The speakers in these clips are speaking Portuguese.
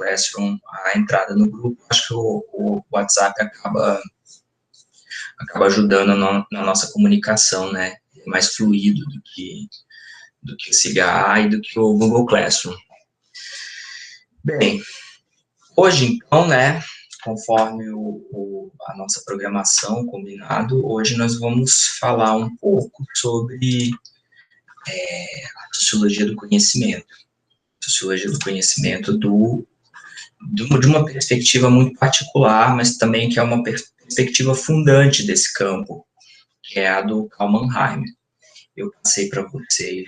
Classroom a entrada no grupo, acho que o WhatsApp acaba ajudando na nossa comunicação, né? É mais fluido do que o CIGA e do que o Google Classroom. Bem, hoje, então, né, conforme a nossa programação combinado, hoje nós vamos falar um pouco sobre a sociologia do conhecimento. Sociologia do conhecimento de uma perspectiva muito particular, mas também que é uma perspectiva fundante desse campo, que é a do Karl Mannheim. Eu passei para vocês,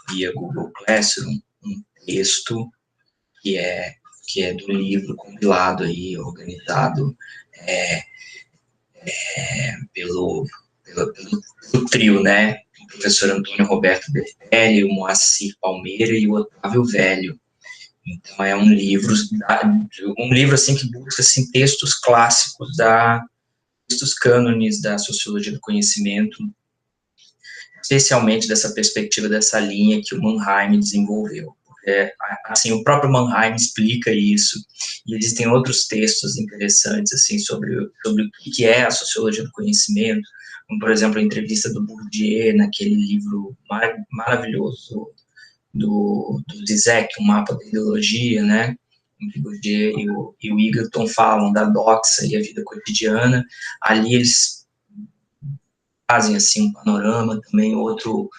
via Google Classroom, um texto que é do livro compilado aí, organizado pelo trio, né? O professor Antônio Roberto Bertelli, o Moacir Palmeira e o Otávio Velho. Então, é um livro assim, que busca assim, textos clássicos, textos cânones da sociologia do conhecimento, especialmente dessa perspectiva, dessa linha que o Mannheim desenvolveu. Assim, o próprio Mannheim explica isso, e existem outros textos interessantes, assim, sobre o que é a sociologia do conhecimento, como, por exemplo, a entrevista do Bourdieu, naquele livro maravilhoso do Zizek, O Mapa da Ideologia, né, em que Bourdieu e o Eagleton falam da doxa e a vida cotidiana. Ali eles fazem, assim, um panorama. Também outro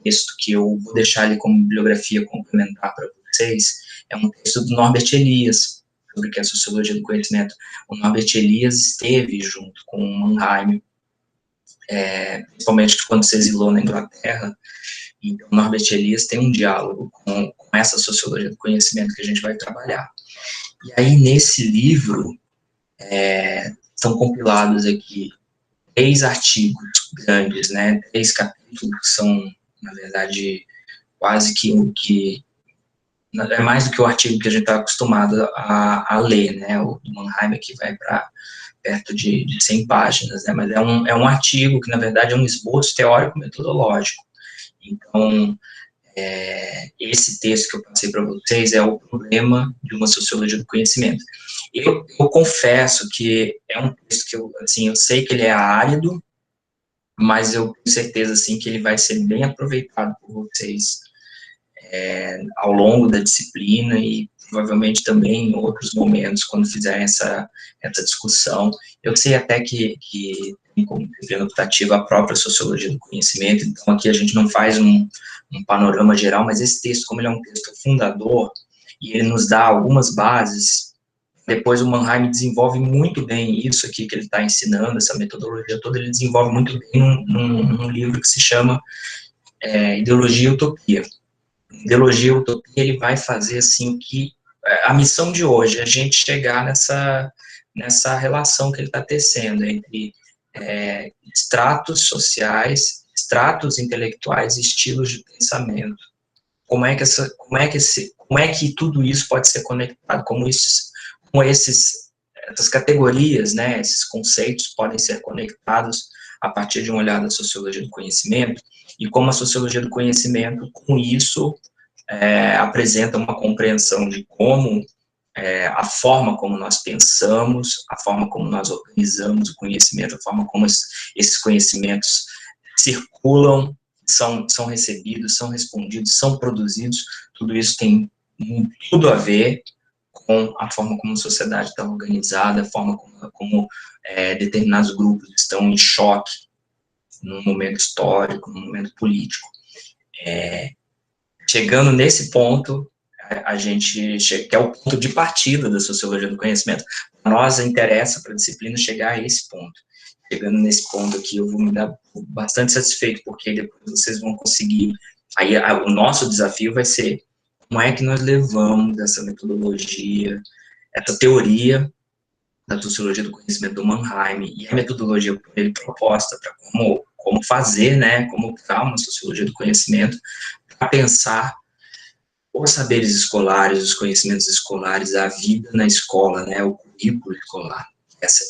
texto que eu vou deixar ali como bibliografia complementar para vocês, é um texto do Norbert Elias, sobre o que é a sociologia do conhecimento. O Norbert Elias esteve junto com o Mannheim, principalmente quando se exilou na Inglaterra. Então, Norbert Elias tem um diálogo com essa sociologia do conhecimento que a gente vai trabalhar. E aí, nesse livro, são compilados aqui 3 artigos grandes, né, 3 capítulos que são, na verdade, quase que é mais do que o artigo que a gente está acostumado a ler, né, o do Mannheim aqui vai para perto de 100 páginas, né, mas é um artigo que, na verdade, é um esboço teórico-metodológico. Então, esse texto que eu passei para vocês é o problema de uma sociologia do conhecimento. Eu confesso que é um texto que eu sei que ele é árido, mas eu tenho certeza, assim, que ele vai ser bem aproveitado por vocês ao longo da disciplina e provavelmente também em outros momentos, quando fizerem essa discussão. Eu sei até que tem como disciplina optativa a própria sociologia do conhecimento, então aqui a gente não faz um panorama geral, mas esse texto, como ele é um texto fundador, e ele nos dá algumas bases, depois o Mannheim desenvolve muito bem isso aqui que ele está ensinando, essa metodologia toda, ele desenvolve muito bem num livro que se chama Ideologia e Utopia. Ideologia e Utopia, ele vai fazer assim que a missão de hoje é a gente chegar nessa relação que ele está tecendo entre estratos sociais, estratos intelectuais e estilos de pensamento. Como é que tudo isso pode ser conectado, essas categorias, né, esses conceitos podem ser conectados a partir de uma olhada da sociologia do conhecimento, e como a sociologia do conhecimento, com isso, apresenta uma compreensão de como a forma como nós pensamos, a forma como nós organizamos o conhecimento, a forma como esses conhecimentos circulam, são recebidos, são respondidos, são produzidos, tudo isso tem tudo a ver com a forma como a sociedade está organizada, a forma como determinados grupos estão em choque num momento histórico, num momento político. Chegando nesse ponto, a gente que é o ponto de partida da sociologia do conhecimento. Para nós interessa para a disciplina chegar a esse ponto. Chegando nesse ponto aqui, eu vou me dar bastante satisfeito, porque depois vocês vão conseguir. Aí o nosso desafio vai ser como é que nós levamos essa metodologia, essa teoria da sociologia do conhecimento do Mannheim e a metodologia por ele proposta para como fazer, né, como criar uma sociologia do conhecimento para pensar os saberes escolares, os conhecimentos escolares, a vida na escola, né, o currículo escolar.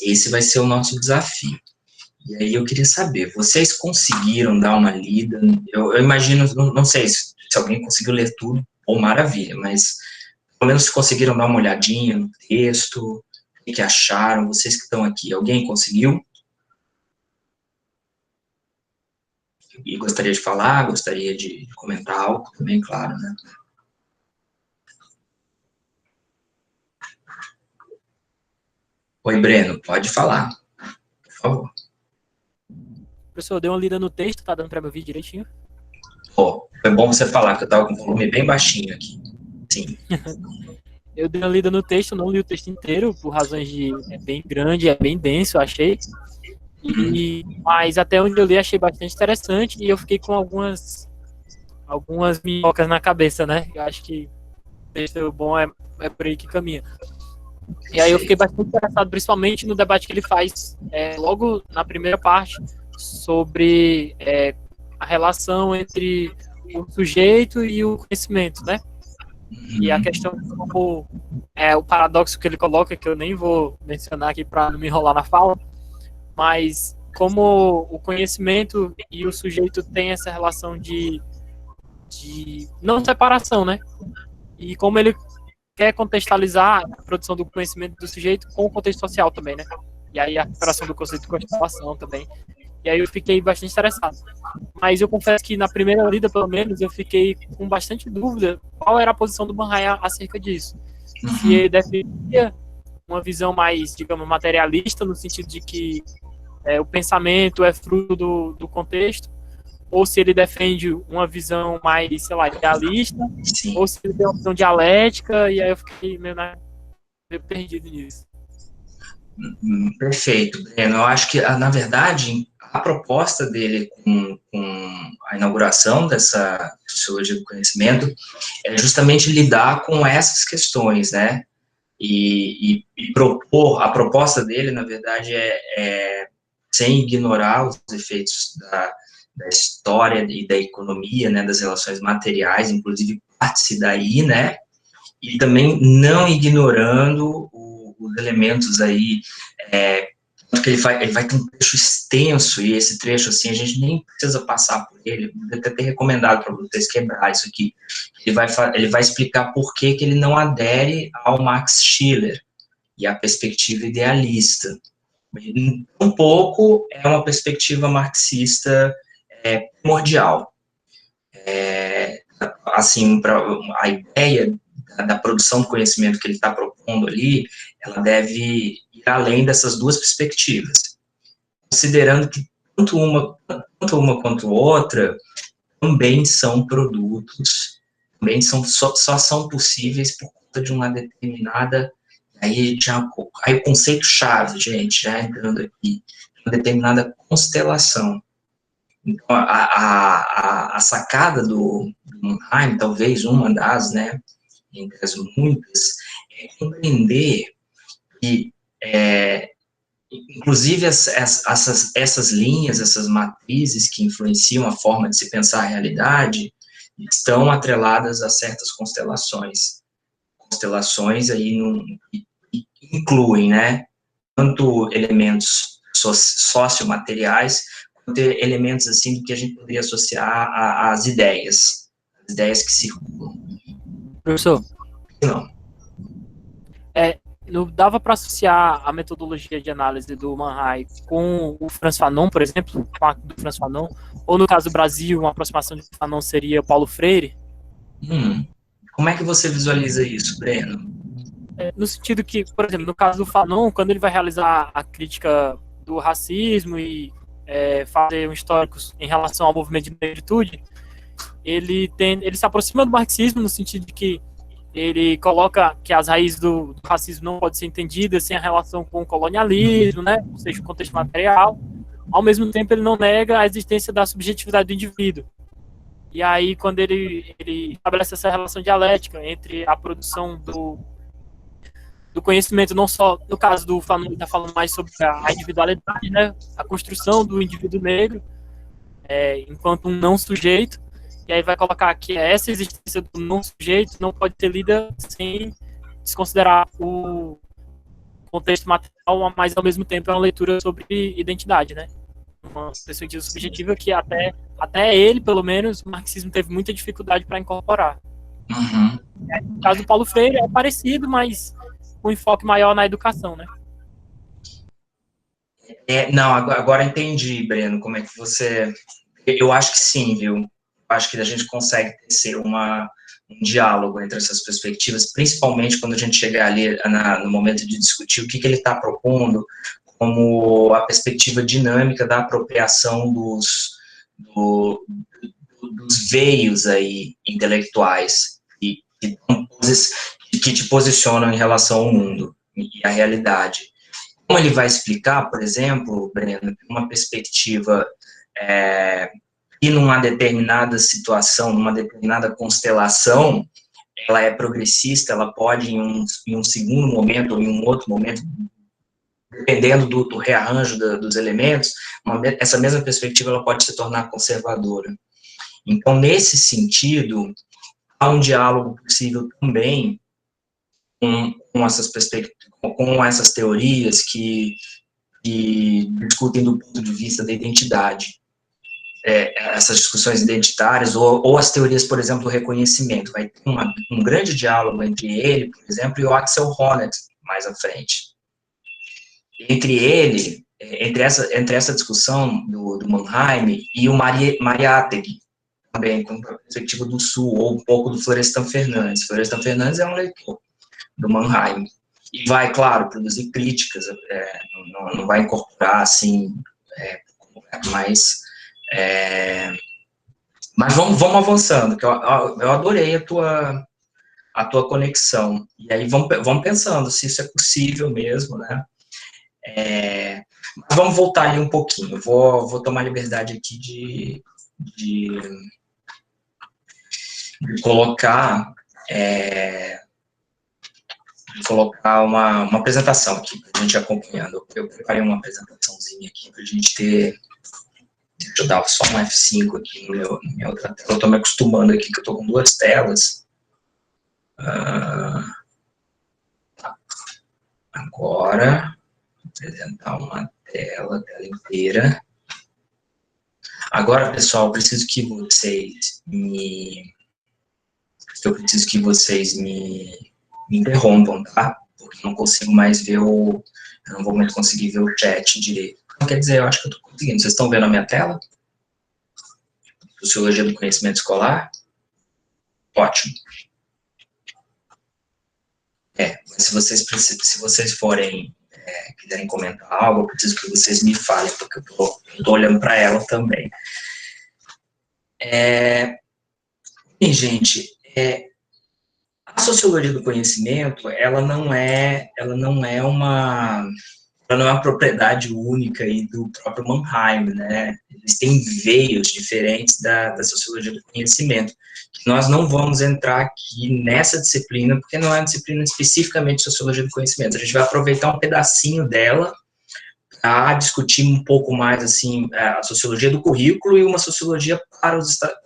Esse vai ser o nosso desafio. E aí eu queria saber, vocês conseguiram dar uma lida? Eu imagino, não sei se alguém conseguiu ler tudo, ou maravilha, mas pelo menos conseguiram dar uma olhadinha no texto, o que acharam, vocês que estão aqui, alguém conseguiu? E gostaria de falar, gostaria de comentar algo também, claro, né? Oi, Breno, pode falar, por favor. Professor, eu dei uma lida no texto, tá dando para me ouvir direitinho? Pô, foi bom você falar, que eu estava com o volume bem baixinho aqui. Sim. Eu dei uma lida no texto, não li o texto inteiro, por razões de... é bem grande, é bem denso, eu achei. Mas até onde eu li, achei bastante interessante, e eu fiquei com algumas minhocas na cabeça, né? Eu acho que o texto bom é por aí que caminha. E aí eu fiquei bastante interessado, principalmente no debate que ele faz logo na primeira parte, sobre a relação entre o sujeito e o conhecimento, né? E a questão de como o paradoxo que ele coloca, que eu nem vou mencionar aqui para não me enrolar na fala, mas como o conhecimento e o sujeito têm essa relação de não separação, né? E como ele quer contextualizar a produção do conhecimento do sujeito com o contexto social também, né? E aí a recuperação do conceito de constelação também. E aí eu fiquei bastante interessado. Mas eu confesso que na primeira lida, pelo menos, eu fiquei com bastante dúvida qual era a posição do Manhai acerca disso. Se ele defendia uma visão mais, digamos, materialista, no sentido de que o pensamento é fruto do contexto, ou se ele defende uma visão mais, sei lá, idealista, Sim. ou se ele tem uma visão dialética, e aí eu fiquei meio perdido nisso. Perfeito, Breno. Eu acho que, na verdade, a proposta dele com a inauguração dessa sociologia do conhecimento é justamente lidar com essas questões, né? E propor, a proposta dele, na verdade, sem ignorar os efeitos da história e da economia, né, das relações materiais, inclusive parte-se daí, né, e também não ignorando os elementos aí, porque ele vai ter um trecho extenso, e esse trecho, assim, a gente nem precisa passar por ele, eu até ter recomendado para vocês quebrar isso aqui. Ele vai explicar por que ele não adere ao Max Scheler e à perspectiva idealista. Um pouco é uma perspectiva marxista primordial. Assim, a ideia da produção do conhecimento que ele está propondo ali, ela deve ir além dessas duas perspectivas, considerando que tanto uma quanto outra também são produtos, também só são possíveis por conta de uma determinada, aí o conceito-chave, gente, já entrando aqui, uma determinada constelação. Então, a sacada do Mannheim, talvez uma das, né, entre as muitas, é compreender que, inclusive, essas linhas, essas matrizes que influenciam a forma de se pensar a realidade, estão atreladas a certas constelações. Constelações aí incluem, né, tanto elementos sociomateriais, quanto elementos, assim, que a gente poderia associar às ideias que circulam. Professor? Não. Não dava para associar a metodologia de análise do Mannheim com o Frantz Fanon, por exemplo, com a do Frantz Fanon, ou no caso do Brasil, uma aproximação de Fanon seria Paulo Freire? Como é que você visualiza isso, Breno? No sentido que, por exemplo, no caso do Fanon, quando ele vai realizar a crítica do racismo e fazer um histórico em relação ao movimento de negritude, ele se aproxima do marxismo no sentido de que ele coloca que as raízes do racismo não podem ser entendidas sem a relação com o colonialismo, né? Ou seja, o contexto material. Ao mesmo tempo, ele não nega a existência da subjetividade do indivíduo. E aí, quando ele estabelece essa relação dialética entre a produção do conhecimento, não só, no caso do Fanon, ele está falando mais sobre a individualidade, né? A construção do indivíduo negro enquanto um não sujeito. E aí vai colocar que essa existência do não sujeito não pode ser lida sem desconsiderar o contexto material, mas ao mesmo tempo é uma leitura sobre identidade, né? Uma perspectiva subjetiva que até ele, pelo menos, o marxismo teve muita dificuldade para incorporar. Uhum. No caso do Paulo Freire é parecido, mas com enfoque maior na educação, né? Não, agora entendi, Breno, como é que você... Eu acho que sim, viu? Eu acho que a gente consegue tecer um diálogo entre essas perspectivas, principalmente quando a gente chegar ali no momento de discutir o que ele está propondo como a perspectiva dinâmica da apropriação dos veios aí intelectuais que te posicionam em relação ao mundo e à realidade. Como ele vai explicar, por exemplo, Breno, uma perspectiva que numa determinada situação, numa determinada constelação, ela é progressista, ela pode, em um segundo momento ou em um outro momento, dependendo do rearranjo dos elementos, essa mesma perspectiva ela pode se tornar conservadora. Então, nesse sentido, há um diálogo possível também com essas teorias que discutem do ponto de vista da identidade. Essas discussões identitárias, ou as teorias, por exemplo, do reconhecimento. Vai ter um grande diálogo entre ele, por exemplo, e o Axel Honneth, mais à frente. Entre essa discussão do Mannheim e o Mariátegui, também com a perspectiva do Sul, ou um pouco do Florestan Fernandes. Florestan Fernandes é um leitor do Mannheim. E vai, claro, produzir críticas, não vai incorporar, assim, mas vamos avançando, que eu adorei a tua conexão. E aí vamos pensando se isso é possível mesmo, né? Mas vamos voltar ali um pouquinho. Vou tomar liberdade aqui de colocar uma apresentação aqui para a gente acompanhando. Eu preparei uma apresentaçãozinha aqui para a gente ter. Deixa eu dar só um F5 aqui na minha outra tela. Eu estou me acostumando aqui, que eu estou com duas telas. Agora, vou apresentar uma tela inteira. Agora, pessoal, eu preciso que vocês me interrompam, tá? Porque eu não consigo mais ver eu não vou mais conseguir ver o chat direito. Não quer dizer, eu acho que eu estou conseguindo. Vocês estão vendo a minha tela? Sociologia do conhecimento escolar? Ótimo. Mas se vocês quiserem comentar algo, eu preciso que vocês me falem, porque eu estou olhando para ela também. Bem, gente, a sociologia do conhecimento, ela não é uma propriedade única aí do próprio Mannheim, né? Existem veios diferentes da sociologia do conhecimento. Nós não vamos entrar aqui nessa disciplina, porque não é uma disciplina especificamente de sociologia do conhecimento. A gente vai aproveitar um pedacinho dela para discutir um pouco mais, assim, a sociologia do currículo e uma sociologia para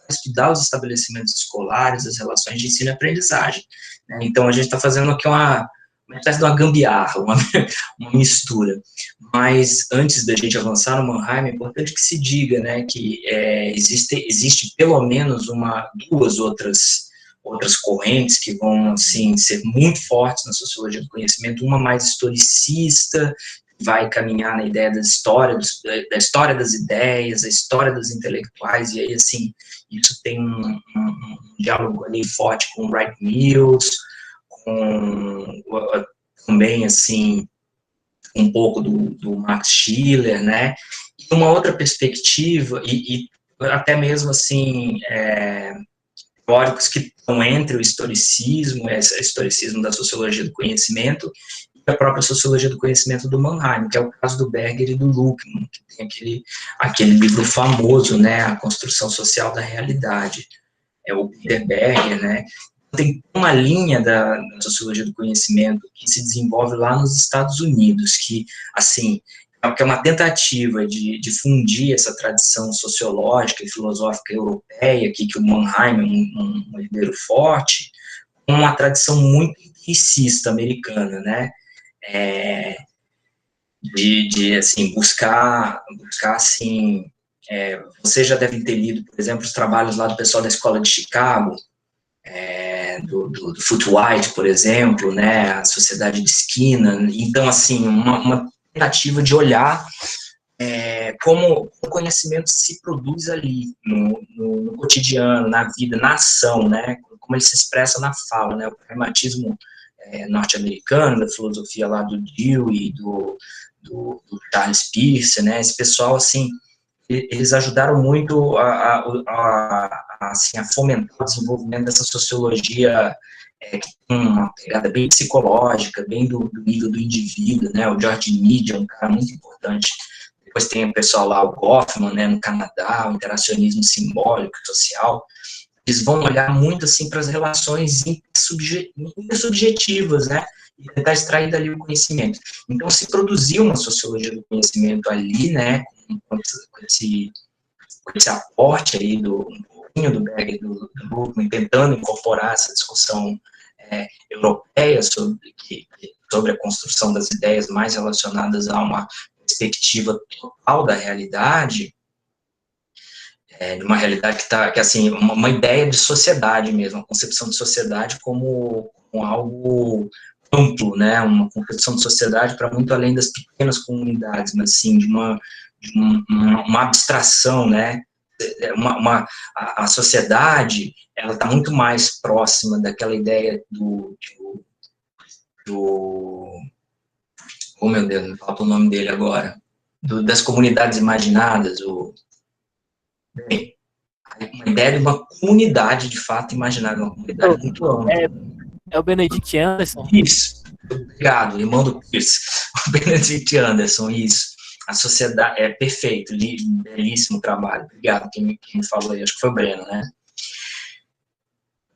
estudar os estabelecimentos escolares, as relações de ensino e aprendizagem. Né? Então, a gente está fazendo aqui uma espécie de uma gambiarra, uma mistura. Mas, antes da gente avançar no Mannheim, é importante que se diga, né, que existe pelo menos duas outras correntes que vão, assim, ser muito fortes na sociologia do conhecimento, uma mais historicista, vai caminhar na ideia da história das ideias, a história dos intelectuais, e aí, assim, isso tem um diálogo ali forte com Wright Mills, também, assim, um pouco do Max Scheler, né, e uma outra perspectiva, e até mesmo, assim, teóricos que estão entre o historicismo, esse historicismo da sociologia do conhecimento, e a própria sociologia do conhecimento do Mannheim, que é o caso do Berger e do Luckmann, que tem aquele livro famoso, né, A Construção Social da Realidade, o Peter Berger, né, tem uma linha da sociologia do conhecimento que se desenvolve lá nos Estados Unidos, que, assim, é uma tentativa de difundir essa tradição sociológica e filosófica europeia, que o Mannheim é um herdeiro forte, com uma tradição muito empiricista americana, né, assim, buscar assim, vocês já devem ter lido, por exemplo, os trabalhos lá do pessoal da Escola de Chicago, do Footwide, por exemplo, né, a Sociedade de Esquina. Então, assim, uma tentativa de olhar como o conhecimento se produz ali, no cotidiano, na vida, na ação, né, como ele se expressa na fala, né, o pragmatismo norte-americano, da filosofia lá do Dewey e do Charles Peirce, né, esse pessoal, assim, eles ajudaram muito assim, a fomentar o desenvolvimento dessa sociologia que tem uma pegada bem psicológica, bem do nível do indivíduo, né, o George Mead é um cara muito importante. Depois tem o pessoal lá, o Goffman, né, no Canadá, o interacionismo simbólico, social. Eles vão olhar muito, assim, para as relações intersubjetivas, né, e tentar extrair dali o conhecimento. Então, se produziu uma sociologia do conhecimento ali, né, com esse aporte aí um pouquinho do Berger, do Luhmann, tentando incorporar essa discussão europeia sobre a construção das ideias mais relacionadas a uma perspectiva total da realidade, de uma realidade que assim, uma ideia de sociedade mesmo, uma concepção de sociedade como algo amplo, né, uma concepção de sociedade para muito além das pequenas comunidades, mas sim de uma abstração, né, a sociedade, ela está muito mais próxima daquela ideia oh meu Deus, me falta o nome dele agora, das comunidades imaginadas, bem, uma ideia de uma comunidade, de fato, imaginada, uma comunidade muito ampla. É o Benedict Anderson? Isso, obrigado, irmão do Peirce, o Benedict Anderson, isso. A sociedade, perfeito, belíssimo trabalho, obrigado, quem me falou aí, acho que foi o Breno, né?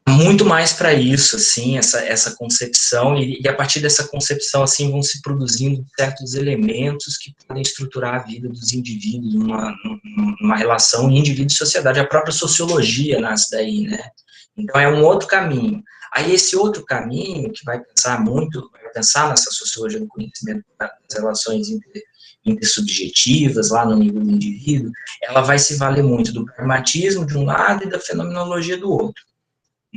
Muito mais para isso, assim, essa concepção, e a partir dessa concepção, assim, vão se produzindo certos elementos que podem estruturar a vida dos indivíduos numa relação indivíduo e sociedade. A própria sociologia nasce daí, né? Então, é um outro caminho. Aí, esse outro caminho, que vai pensar nessa sociologia do conhecimento das relações intersubjetivas, lá no nível do indivíduo, ela vai se valer muito do pragmatismo de um lado e da fenomenologia do outro.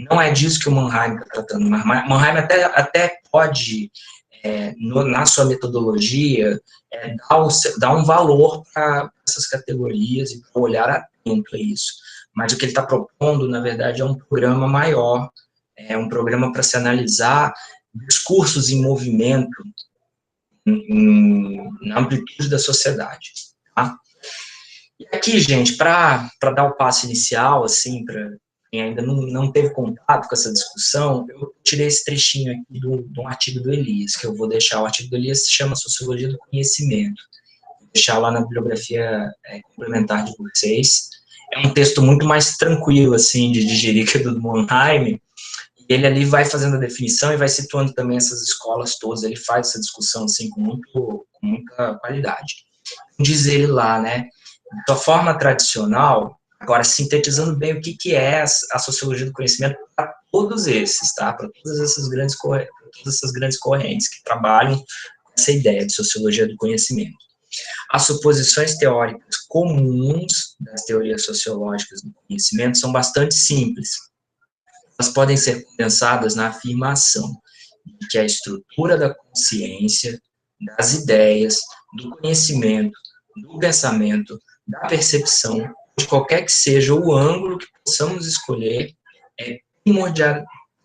Não é disso que o Mannheim está tratando. Mannheim até pode, na sua metodologia, dar um valor para essas categorias e para olhar atento a isso. Mas o que ele está propondo, na verdade, é um programa maior, é um programa para se analisar discursos em movimento na amplitude da sociedade. Tá? E aqui, gente, para dar o passo inicial, assim, para quem ainda não teve contato com essa discussão, eu tirei esse trechinho aqui de um artigo do Elias, que eu vou deixar. O artigo do Elias se chama Sociologia do Conhecimento. Vou deixar lá na bibliografia complementar de vocês. É um texto muito mais tranquilo, assim, de digerir que o do Mannheim. Ele ali vai fazendo a definição e vai situando também essas escolas todas. Ele faz essa discussão, assim, com muita qualidade. Diz ele lá, né, de sua forma tradicional. Agora, sintetizando bem o que é a sociologia do conhecimento para todos esses, tá? Para todas essas grandes correntes que trabalham com essa ideia de sociologia do conhecimento. As suposições teóricas comuns das teorias sociológicas do conhecimento são bastante simples. Elas podem ser condensadas na afirmação de que a estrutura da consciência, das ideias, do conhecimento, do pensamento, da percepção, de qualquer que seja o ângulo que possamos escolher, é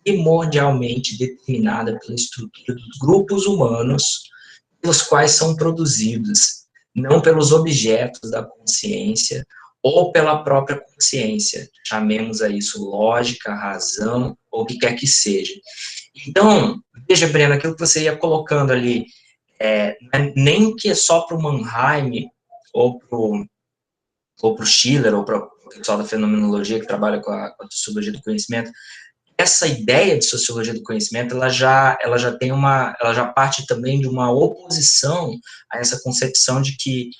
primordialmente determinada pela estrutura dos grupos humanos pelos quais são produzidos, não pelos objetos da consciência ou pela própria consciência, chamemos a isso lógica, razão, ou o que quer que seja. Então, veja, Breno, aquilo que você ia colocando ali, nem que é só para o Mannheim, ou para o Schiller, ou para o pessoal da fenomenologia que trabalha com a sociologia do conhecimento, essa ideia de sociologia do conhecimento, ela já parte também de uma oposição a essa concepção de que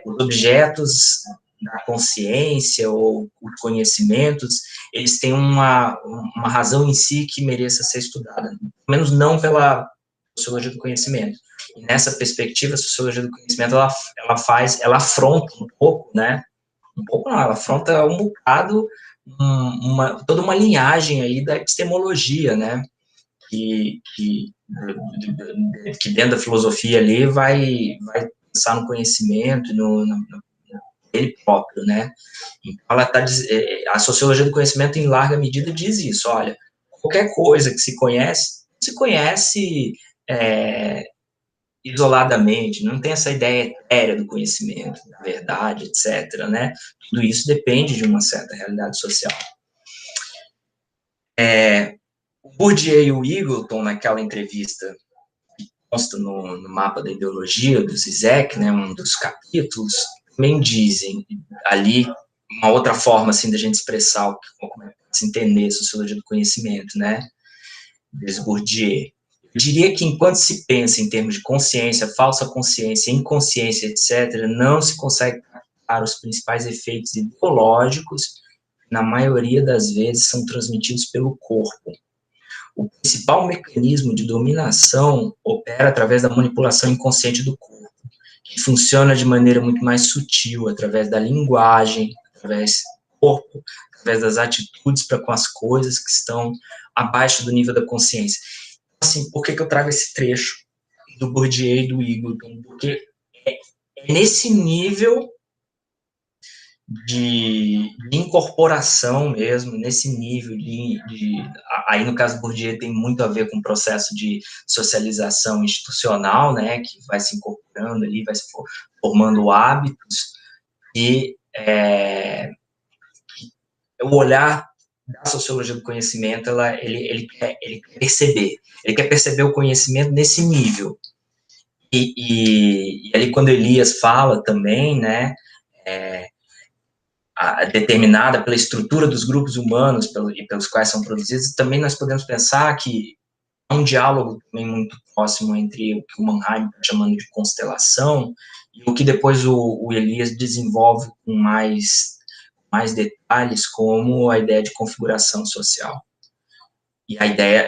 os objetos da consciência ou os conhecimentos, eles têm uma razão em si que mereça ser estudada, pelo menos não pela sociologia do conhecimento. E nessa perspectiva, a sociologia do conhecimento, ela afronta um pouco, né? Um pouco não, ela afronta um bocado toda uma linhagem aí da epistemologia, né, que dentro da filosofia ali vai pensar no conhecimento, no ele próprio, né? Então, a sociologia do conhecimento, em larga medida, diz isso, olha, qualquer coisa que se conhece isoladamente, não tem essa ideia etérea do conhecimento, da verdade, etc., né? Tudo isso depende de uma certa realidade social. O Bourdieu e o Eagleton, naquela entrevista que consta no mapa da ideologia do Zizek, né, um dos capítulos, também dizem ali uma outra forma assim da gente expressar como é que se entender a sociologia do conhecimento, né? Diz Bourdieu. Eu diria que enquanto se pensa em termos de consciência, falsa consciência, inconsciência, etc., não se consegue captar os principais efeitos ideológicos, na maioria das vezes são transmitidos pelo corpo. O principal mecanismo de dominação opera através da manipulação inconsciente do corpo, que funciona de maneira muito mais sutil, através da linguagem, através do corpo, através das atitudes para com as coisas que estão abaixo do nível da consciência. Assim, por que eu trago esse trecho do Bourdieu e do Eagleton? Porque é nesse nível de incorporação mesmo, nesse nível aí no caso do Bourdieu tem muito a ver com o processo de socialização institucional, né, que vai se incorporando ali, vai se formando hábitos, e o olhar da sociologia do conhecimento, ele quer perceber o conhecimento nesse nível, e ali quando Elias fala também, né, determinada pela estrutura dos grupos humanos pelos quais são produzidos, também nós podemos pensar que há um diálogo também muito próximo entre o que o Mannheim está chamando de constelação e o que depois o Elias desenvolve com mais detalhes, como a ideia de configuração social. E a ideia,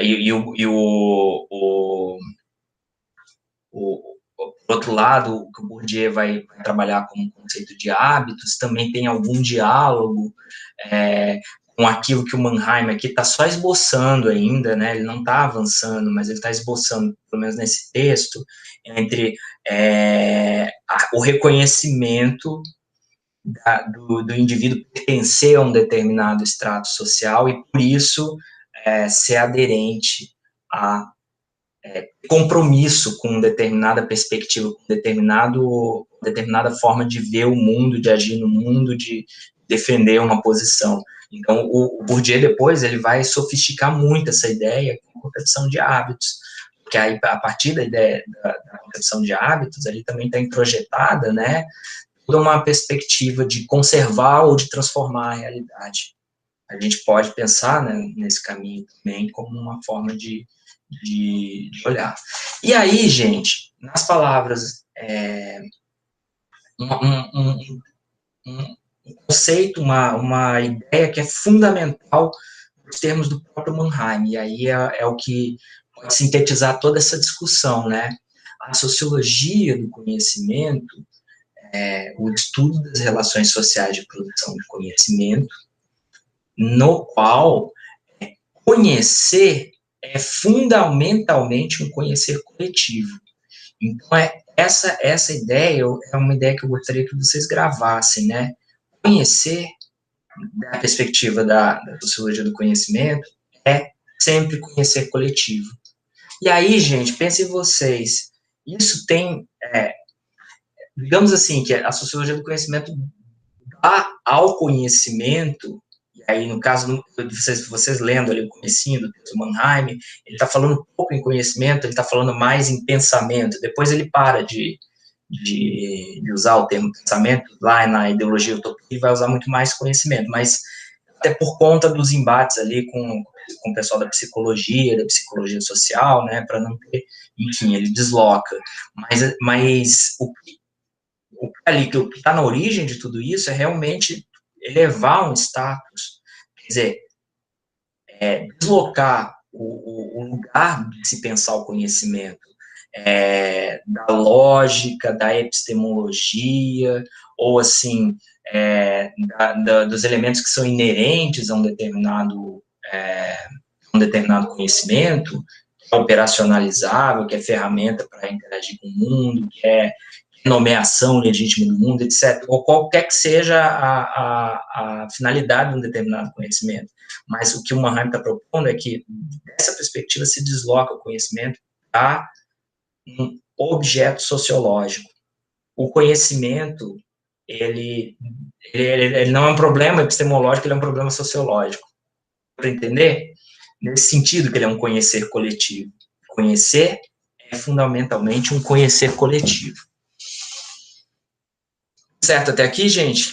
por outro lado, o que o Bourdieu vai trabalhar como conceito de hábitos, também tem algum diálogo com aquilo que o Mannheim aqui está só esboçando ainda, né? Ele não está avançando, mas ele está esboçando, pelo menos nesse texto, entre o reconhecimento do indivíduo pertencer a um determinado extrato social e, por isso, ser aderente a compromisso com determinada perspectiva, com determinada forma de ver o mundo, de agir no mundo, de defender uma posição. Então, o Bourdieu depois ele vai sofisticar muito essa ideia com a concepção de hábitos, porque aí, a partir da ideia da concepção de hábitos, ali também está introjetada, né, toda uma perspectiva de conservar ou de transformar a realidade. A gente pode pensar, né, nesse caminho também como uma forma de olhar. E aí, gente, nas palavras, um conceito, uma ideia que é fundamental nos termos do próprio Mannheim, e aí é o que pode sintetizar toda essa discussão, né? A sociologia do conhecimento, o estudo das relações sociais de produção de conhecimento, no qual conhecer é fundamentalmente um conhecer coletivo. Então, essa ideia é uma ideia que eu gostaria que vocês gravassem, né? Conhecer, da perspectiva da sociologia do conhecimento, é sempre conhecer coletivo. E aí, gente, pensem vocês, isso tem, digamos assim, que a sociologia do conhecimento dá ao conhecimento. E aí, no caso de vocês lendo ali o comecinho do texto Mannheim, ele está falando um pouco em conhecimento, ele está falando mais em pensamento, depois ele para de usar o termo pensamento, lá na ideologia utopia, e vai usar muito mais conhecimento, mas até por conta dos embates ali com o pessoal da psicologia social, né, para não ter, enfim, ele desloca, mas o que está na origem de tudo isso é realmente elevar um status, quer dizer, deslocar o lugar de se pensar o conhecimento, da lógica, da epistemologia, ou assim, dos elementos que são inerentes a um determinado conhecimento, que é operacionalizável, que é ferramenta para interagir com o mundo, que é nomeação legítima do mundo, etc., ou qualquer que seja a finalidade de um determinado conhecimento. Mas o que o Mannheim está propondo é que, dessa perspectiva, se desloca o conhecimento para um objeto sociológico. O conhecimento, ele não é um problema epistemológico, ele é um problema sociológico. Para entender? Nesse sentido que ele é um conhecer coletivo. Conhecer é fundamentalmente um conhecer coletivo. Certo até aqui, gente?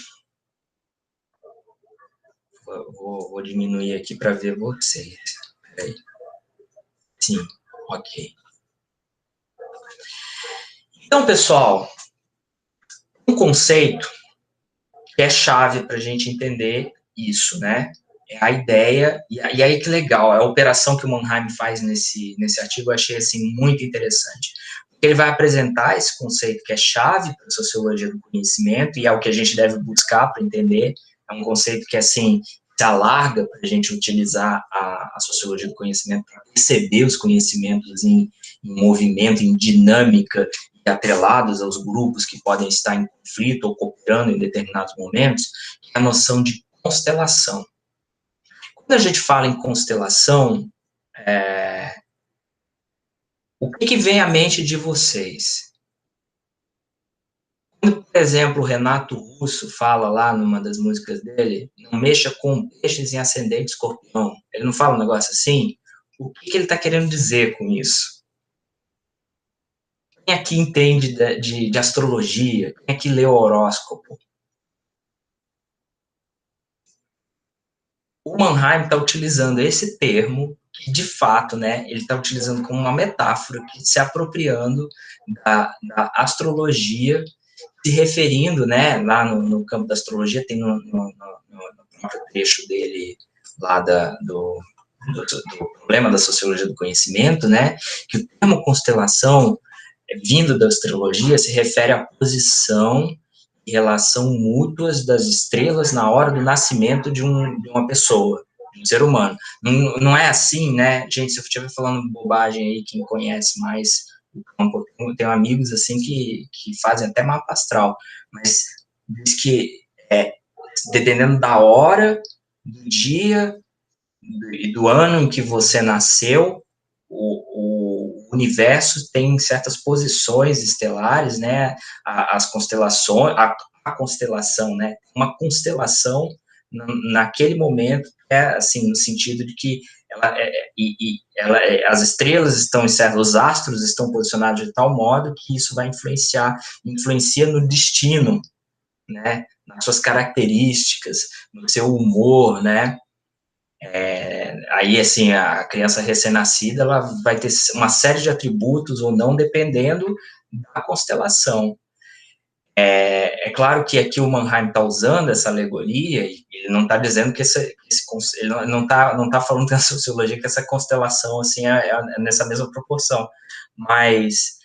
Vou diminuir aqui para ver vocês. Peraí. Sim, ok. Então, pessoal, um conceito que é chave para a gente entender isso, né? É a ideia, e aí que legal, a operação que o Mannheim faz nesse artigo eu achei, assim, muito interessante. Ele vai apresentar esse conceito que é chave para a sociologia do conhecimento, e é o que a gente deve buscar para entender, é um conceito que, assim, se alarga para a gente utilizar a sociologia do conhecimento para perceber os conhecimentos em movimento, em dinâmica, e atrelados aos grupos que podem estar em conflito ou cooperando em determinados momentos, que é a noção de constelação. Quando a gente fala em constelação, o que vem à mente de vocês? Quando, por exemplo, o Renato Russo fala lá numa das músicas dele, não mexa com peixes em ascendente escorpião, ele não fala um negócio assim? O que ele está querendo dizer com isso? Quem aqui entende de astrologia? Quem aqui lê o horóscopo? O Mannheim está utilizando esse termo, que de fato, né, ele está utilizando como uma metáfora, que se apropriando da astrologia, se referindo, né, lá no campo da astrologia, tem no próprio trecho dele, lá do problema da sociologia do conhecimento, né, que o termo constelação, vindo da astrologia, se refere à posição e relação mútuas das estrelas na hora do nascimento de uma pessoa, de um ser humano. Não é assim, né? Gente, se eu estiver falando bobagem aí, quem conhece mais o campo, eu tenho amigos assim que fazem até mapa astral, mas diz que dependendo da hora, do dia e do ano em que você nasceu, o universo tem certas posições estelares, né, as constelações, a constelação, né, uma constelação naquele momento, assim, no sentido de que as estrelas estão em certos, os astros estão posicionados de tal modo que isso vai influencia no destino, né, nas suas características, no seu humor, né. Aí, assim, a criança recém-nascida, ela vai ter uma série de atributos ou não, dependendo da constelação. É claro que aqui o Mannheim está usando essa alegoria, e ele não está dizendo que ele não tá falando na sociologia que essa constelação, assim, é nessa mesma proporção, mas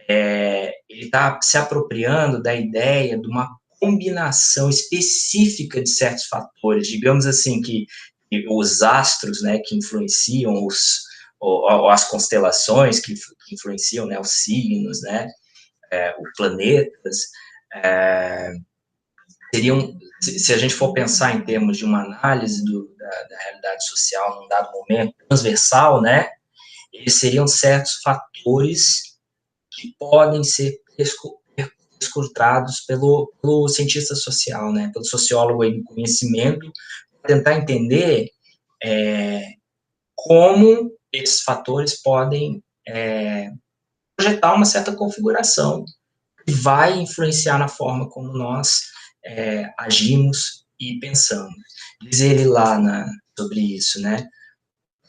ele está se apropriando da ideia de uma combinação específica de certos fatores, digamos assim, que os astros, né, que influenciam as constelações que influenciam, né, os signos, né, os planetas, seriam, se a gente for pensar em termos de uma análise da realidade social num dado momento, transversal, né, eles seriam certos fatores que podem ser escrutados pelo cientista social, né, pelo sociólogo aí do conhecimento, tentar entender como esses fatores podem projetar uma certa configuração que vai influenciar na forma como nós agimos e pensamos. Diz ele lá sobre isso, né?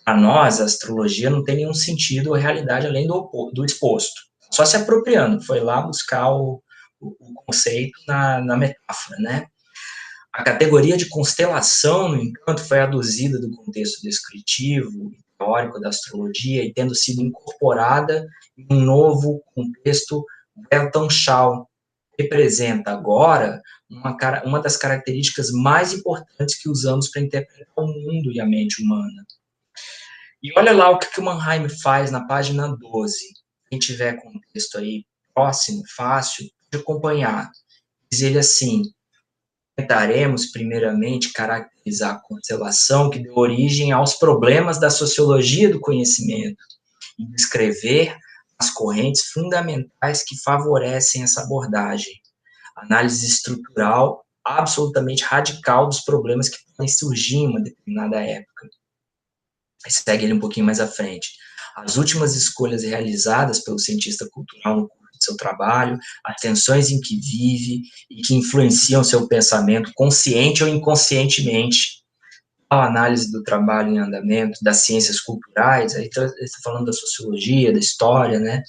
Para nós, a astrologia não tem nenhum sentido ou realidade além do exposto. Só se apropriando, foi lá buscar o conceito na metáfora, né? A categoria de constelação, no entanto, foi aduzida do contexto descritivo, teórico da astrologia, e tendo sido incorporada em um novo contexto Weltanschauung, representa agora uma das características mais importantes que usamos para interpretar o mundo e a mente humana. E olha lá o que o Mannheim faz na página 12. Quem tiver com o texto aí próximo, fácil, de acompanhar. Diz ele assim: tentaremos, primeiramente, caracterizar a constelação que deu origem aos problemas da sociologia do conhecimento e descrever as correntes fundamentais que favorecem essa abordagem. Análise estrutural absolutamente radical dos problemas que podem surgir em uma determinada época. Segue ele um pouquinho mais à frente. As últimas escolhas realizadas pelo cientista cultural no curso de seu trabalho, as tensões em que vive e que influenciam seu pensamento, consciente ou inconscientemente. A análise do trabalho em andamento, das ciências culturais, aí está falando da sociologia, da história, né,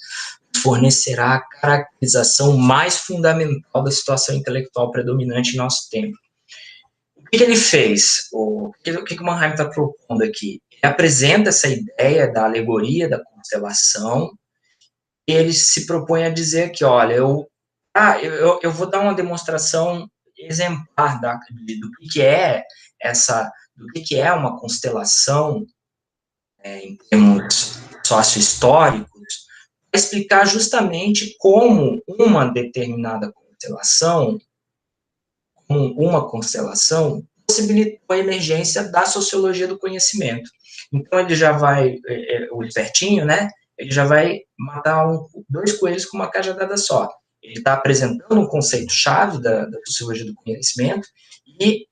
fornecerá a caracterização mais fundamental da situação intelectual predominante em nosso tempo. O que ele fez? O que o Mannheim está propondo aqui? Ele apresenta essa ideia da alegoria da constelação, e ele se propõe a dizer que, olha, eu vou dar uma demonstração exemplar do que é uma constelação, em termos sócio-históricos, para explicar justamente como uma determinada constelação, possibilitou a emergência da sociologia do conhecimento. Então, ele já vai, o espertinho, né, ele já vai matar dois coelhos com uma cajadada só. Ele está apresentando um conceito-chave da sociologia do conhecimento e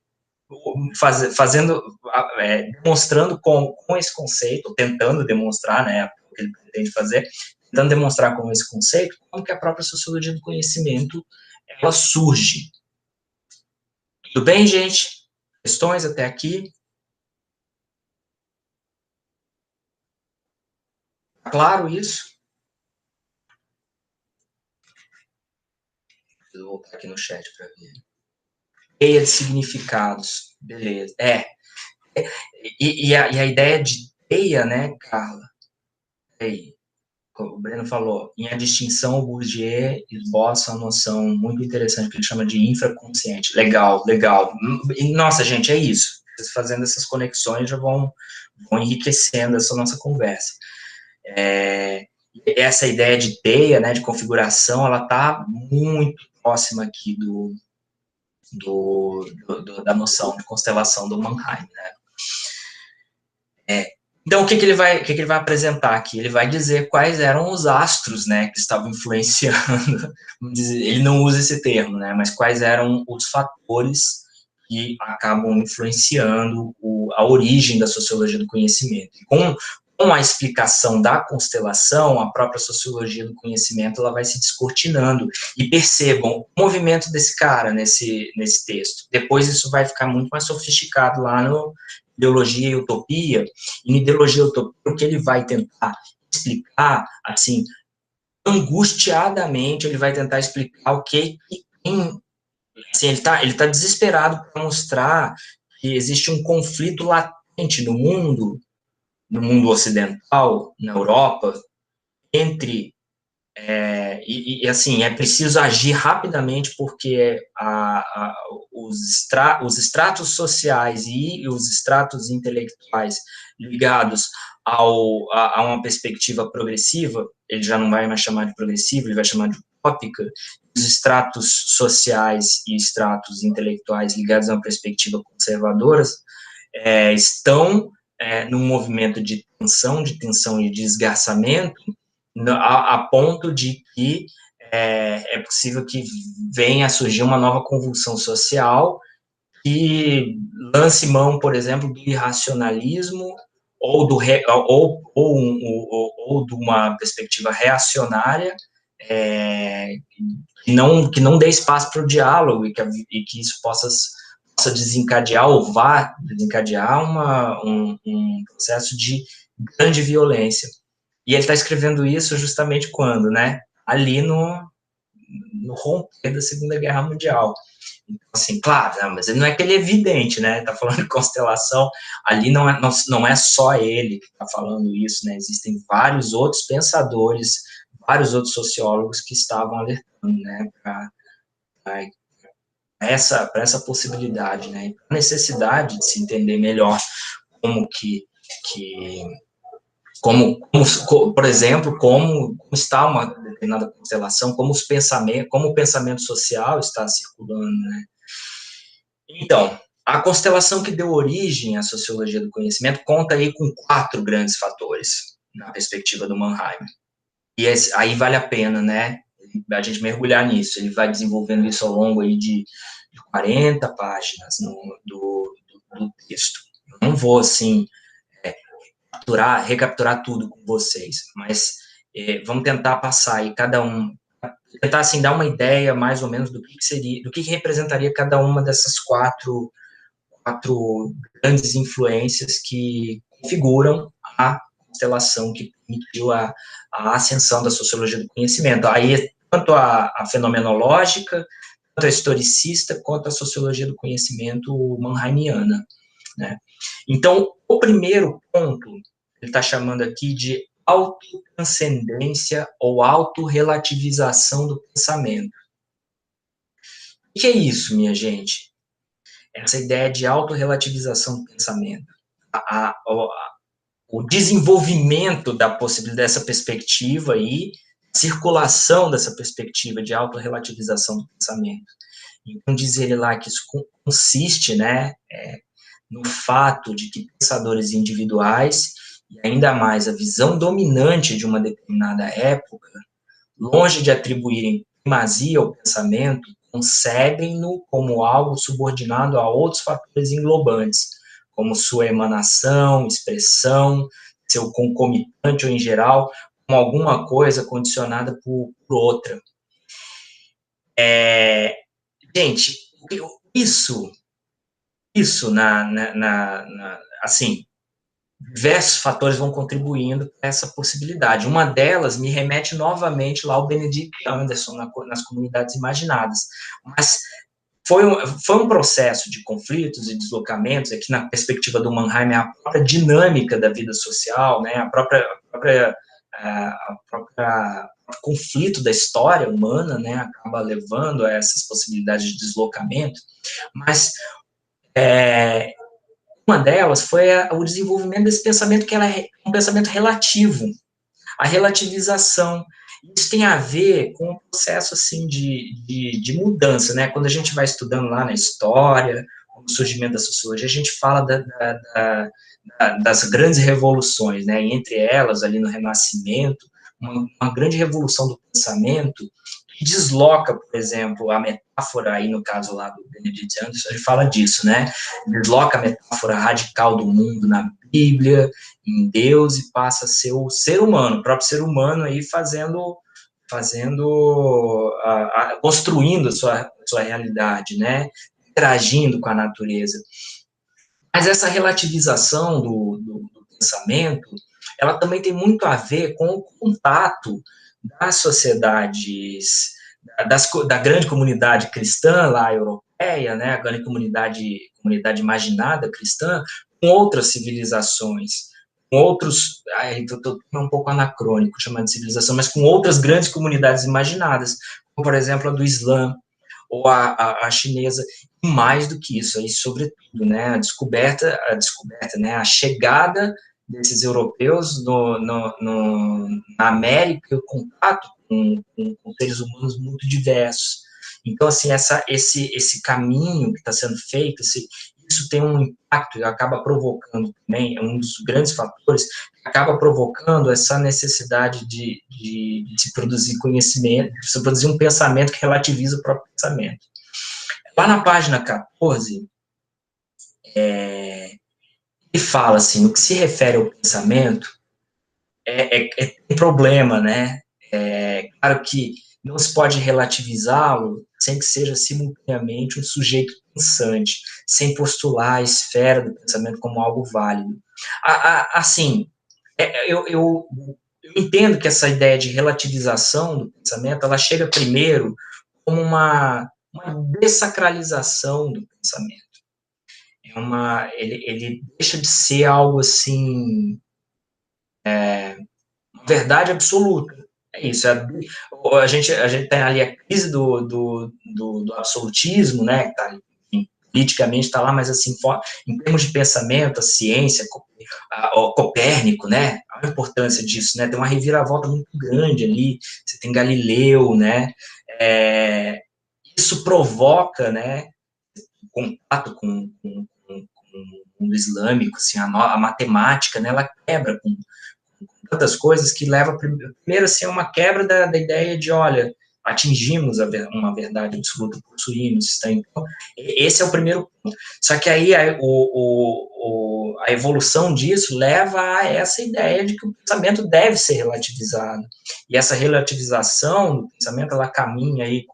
demonstrando com esse conceito, tentando demonstrar, né, o que ele pretende fazer, tentando demonstrar com esse conceito como que a própria sociologia do conhecimento ela surge. Tudo bem, gente? Questões até aqui? Claro isso? Vou voltar aqui no chat para ver. Teia de significados. Beleza. E a ideia de teia, né, Carla? Aí, como o Breno falou, em A Distinção, o Bourdieu esboça uma noção muito interessante que ele chama de infraconsciente. Legal, legal. E, nossa, gente, é isso. Vocês fazendo essas conexões já vão enriquecendo essa nossa conversa. Essa ideia de teia, né, de configuração, ela está muito próxima aqui da noção de constelação do Mannheim, né. Então, o que ele vai apresentar aqui? Ele vai dizer quais eram os astros, né, que estavam influenciando, ele não usa esse termo, né, mas quais eram os fatores que acabam influenciando a origem da sociologia do conhecimento. Com a explicação da constelação, a própria sociologia do conhecimento ela vai se descortinando. E percebam o movimento desse cara nesse texto. Depois isso vai ficar muito mais sofisticado lá no Ideologia e Utopia. E em Ideologia e Utopia, o que ele vai tentar explicar, assim, angustiadamente, ele vai tentar explicar o que assim, ele tá desesperado para mostrar que existe um conflito latente no mundo ocidental, na Europa, entre assim, é preciso agir rapidamente porque os estratos sociais e os estratos intelectuais ligados a uma perspectiva progressiva, ele já não vai mais chamar de progressiva, ele vai chamar de utópica, os estratos sociais e estratos intelectuais ligados a uma perspectiva conservadora estão num movimento de tensão e desgarçamento, a ponto de que é possível que venha a surgir uma nova convulsão social que lance mão, por exemplo, do irracionalismo ou de uma perspectiva reacionária que não dê espaço para o diálogo e que isso possa desencadear ou vá desencadear um processo de grande violência. E ele está escrevendo isso justamente quando, né? Ali no romper da Segunda Guerra Mundial. Então, assim, claro, mas não é que ele é evidente, né? Está falando de constelação, ali não é só ele que está falando isso, né? Existem vários outros pensadores, vários outros sociólogos que estavam alertando, né? para essa possibilidade, né, a necessidade de se entender melhor como por exemplo, como está uma determinada constelação, como o pensamento social está circulando, né. Então, a constelação que deu origem à sociologia do conhecimento conta aí com 4 grandes fatores, na perspectiva do Mannheim. E aí vale a pena, né, a gente mergulhar nisso. Ele vai desenvolvendo isso ao longo aí de 40 páginas do texto. Eu não vou, assim, recapturar tudo com vocês, mas vamos tentar passar aí tentar, assim, dar uma ideia, mais ou menos, do que seria, do que representaria cada uma dessas quatro grandes influências que configuram a constelação que permitiu a ascensão da sociologia do conhecimento. Aí, tanto a fenomenológica, tanto a historicista, quanto a sociologia do conhecimento mannheimiana, né? Então, o primeiro ponto, ele está chamando aqui de autotranscendência ou autorrelativização do pensamento. O que é isso, minha gente? Essa ideia de autorrelativização do pensamento. O desenvolvimento da possibilidade dessa perspectiva e circulação dessa perspectiva de autorrelativização do pensamento. Então, diz ele lá que isso consiste, né, no fato de que pensadores individuais, e ainda mais a visão dominante de uma determinada época, longe de atribuírem primazia ao pensamento, concebem-no como algo subordinado a outros fatores englobantes, como sua emanação, expressão, seu concomitante ou, em geral, como alguma coisa condicionada por outra. Gente, isso assim, diversos fatores vão contribuindo para essa possibilidade. Uma delas me remete novamente lá ao Benedict Anderson, nas comunidades imaginadas. Mas foi um processo de conflitos e deslocamentos, aqui na perspectiva do Mannheim, a própria dinâmica da vida social, né, o próprio conflito da história humana, né, acaba levando a essas possibilidades de deslocamento, mas uma delas foi o desenvolvimento desse pensamento que é um pensamento relativo, a relativização. Isso tem a ver com um processo, assim, de mudança, né? Quando a gente vai estudando lá na história, o surgimento da sociologia, a gente fala das grandes revoluções, né? E entre elas, ali no Renascimento, uma grande revolução do pensamento que desloca, por exemplo, a metáfora, aí no caso lá do Benedict Anderson, ele fala disso, né? Desloca a metáfora radical do mundo na Bíblia, em Deus, e passa a ser o ser humano, o próprio ser humano aí construindo a sua realidade, né? Interagindo com a natureza. Mas essa relativização do pensamento, ela também tem muito a ver com o contato das sociedades, da grande comunidade cristã lá europeia, né, a grande comunidade imaginada cristã, com outras civilizações, com outros, estou um pouco anacrônico chamando de civilização, mas com outras grandes comunidades imaginadas, como, por exemplo, a do Islã, ou a chinesa, e mais do que isso, aí, sobretudo, né, a descoberta, né, a chegada desses europeus na América, e o contato com seres humanos muito diversos. Então, assim, esse caminho que está sendo feito, isso tem um impacto e acaba provocando também, é um dos grandes fatores, acaba provocando essa necessidade de se produzir conhecimento, de se produzir um pensamento que relativiza o próprio pensamento. Lá na página 14, ele fala assim, no que se refere ao pensamento, é um problema, né? Claro que não se pode relativizá-lo sem que seja simultaneamente um sujeito pensante, sem postular a esfera do pensamento como algo válido. Assim, eu entendo que essa ideia de relativização do pensamento, ela chega primeiro como uma dessacralização do pensamento. Ele deixa de ser algo assim, uma verdade absoluta. É isso. A gente tem ali a crise do absolutismo, né, que tá, politicamente está lá, mas assim, em termos de pensamento, a ciência, Copérnico, né, a importância disso, né, tem uma reviravolta muito grande ali, você tem Galileu, né, isso provoca, né, contato com o mundo islâmico, assim, a matemática, né, ela quebra com tantas coisas que leva, primeiro, assim, a uma quebra da ideia de, olha, atingimos uma verdade absoluta, possuímos, tá? Então, esse é o primeiro ponto. Só que aí a evolução disso leva a essa ideia de que o pensamento deve ser relativizado. E essa relativização do pensamento, ela caminha aí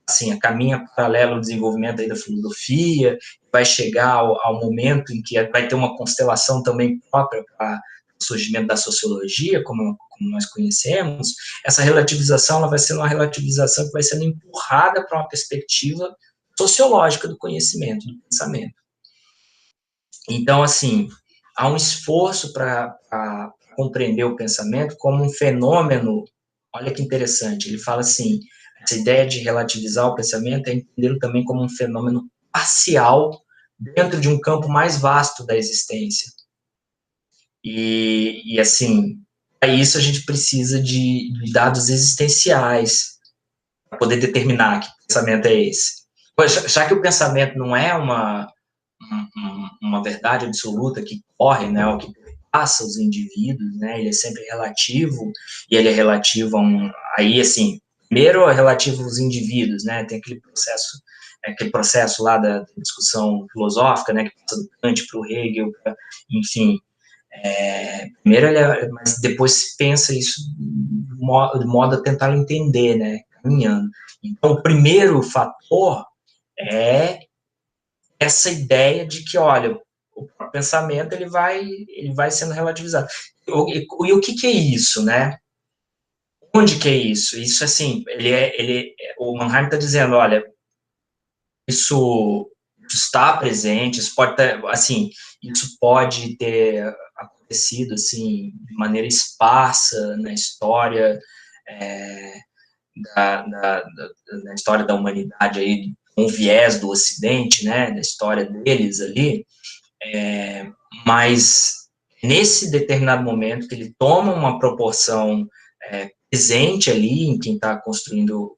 assim, caminha paralelo ao desenvolvimento aí da filosofia, vai chegar ao momento em que vai ter uma constelação também própria para o surgimento da sociologia, como nós conhecemos. Essa relativização, ela vai ser uma relativização que vai sendo empurrada para uma perspectiva sociológica do conhecimento, do pensamento. Então, assim, há um esforço para compreender o pensamento como um fenômeno. Olha que interessante, ele fala assim, essa ideia de relativizar o pensamento é entendê-lo também como um fenômeno parcial dentro de um campo mais vasto da existência. E assim, para isso a gente precisa de dados existenciais para poder determinar que pensamento é esse. Já que o pensamento não é uma verdade absoluta que corre, né, o que passa os indivíduos, né, ele é sempre relativo, e ele é relativo aí, assim, primeiro é relativo aos indivíduos, né, tem aquele processo lá da discussão filosófica, né, que passa do Kant para o Hegel, enfim, primeiro mas depois se pensa isso de modo a tentar entender, né, caminhando. Então, o primeiro fator é essa ideia de que, olha, o pensamento ele vai sendo relativizado. E o que é isso, né? Onde que é isso? Isso, assim, o Mannheim está dizendo, olha, isso está presente, isso pode ter, assim, isso pode ter acontecido, assim, de maneira esparsa na história na história da humanidade aí, com o viés do Ocidente, né, da história deles ali, mas nesse determinado momento que ele toma uma proporção presente ali em quem está construindo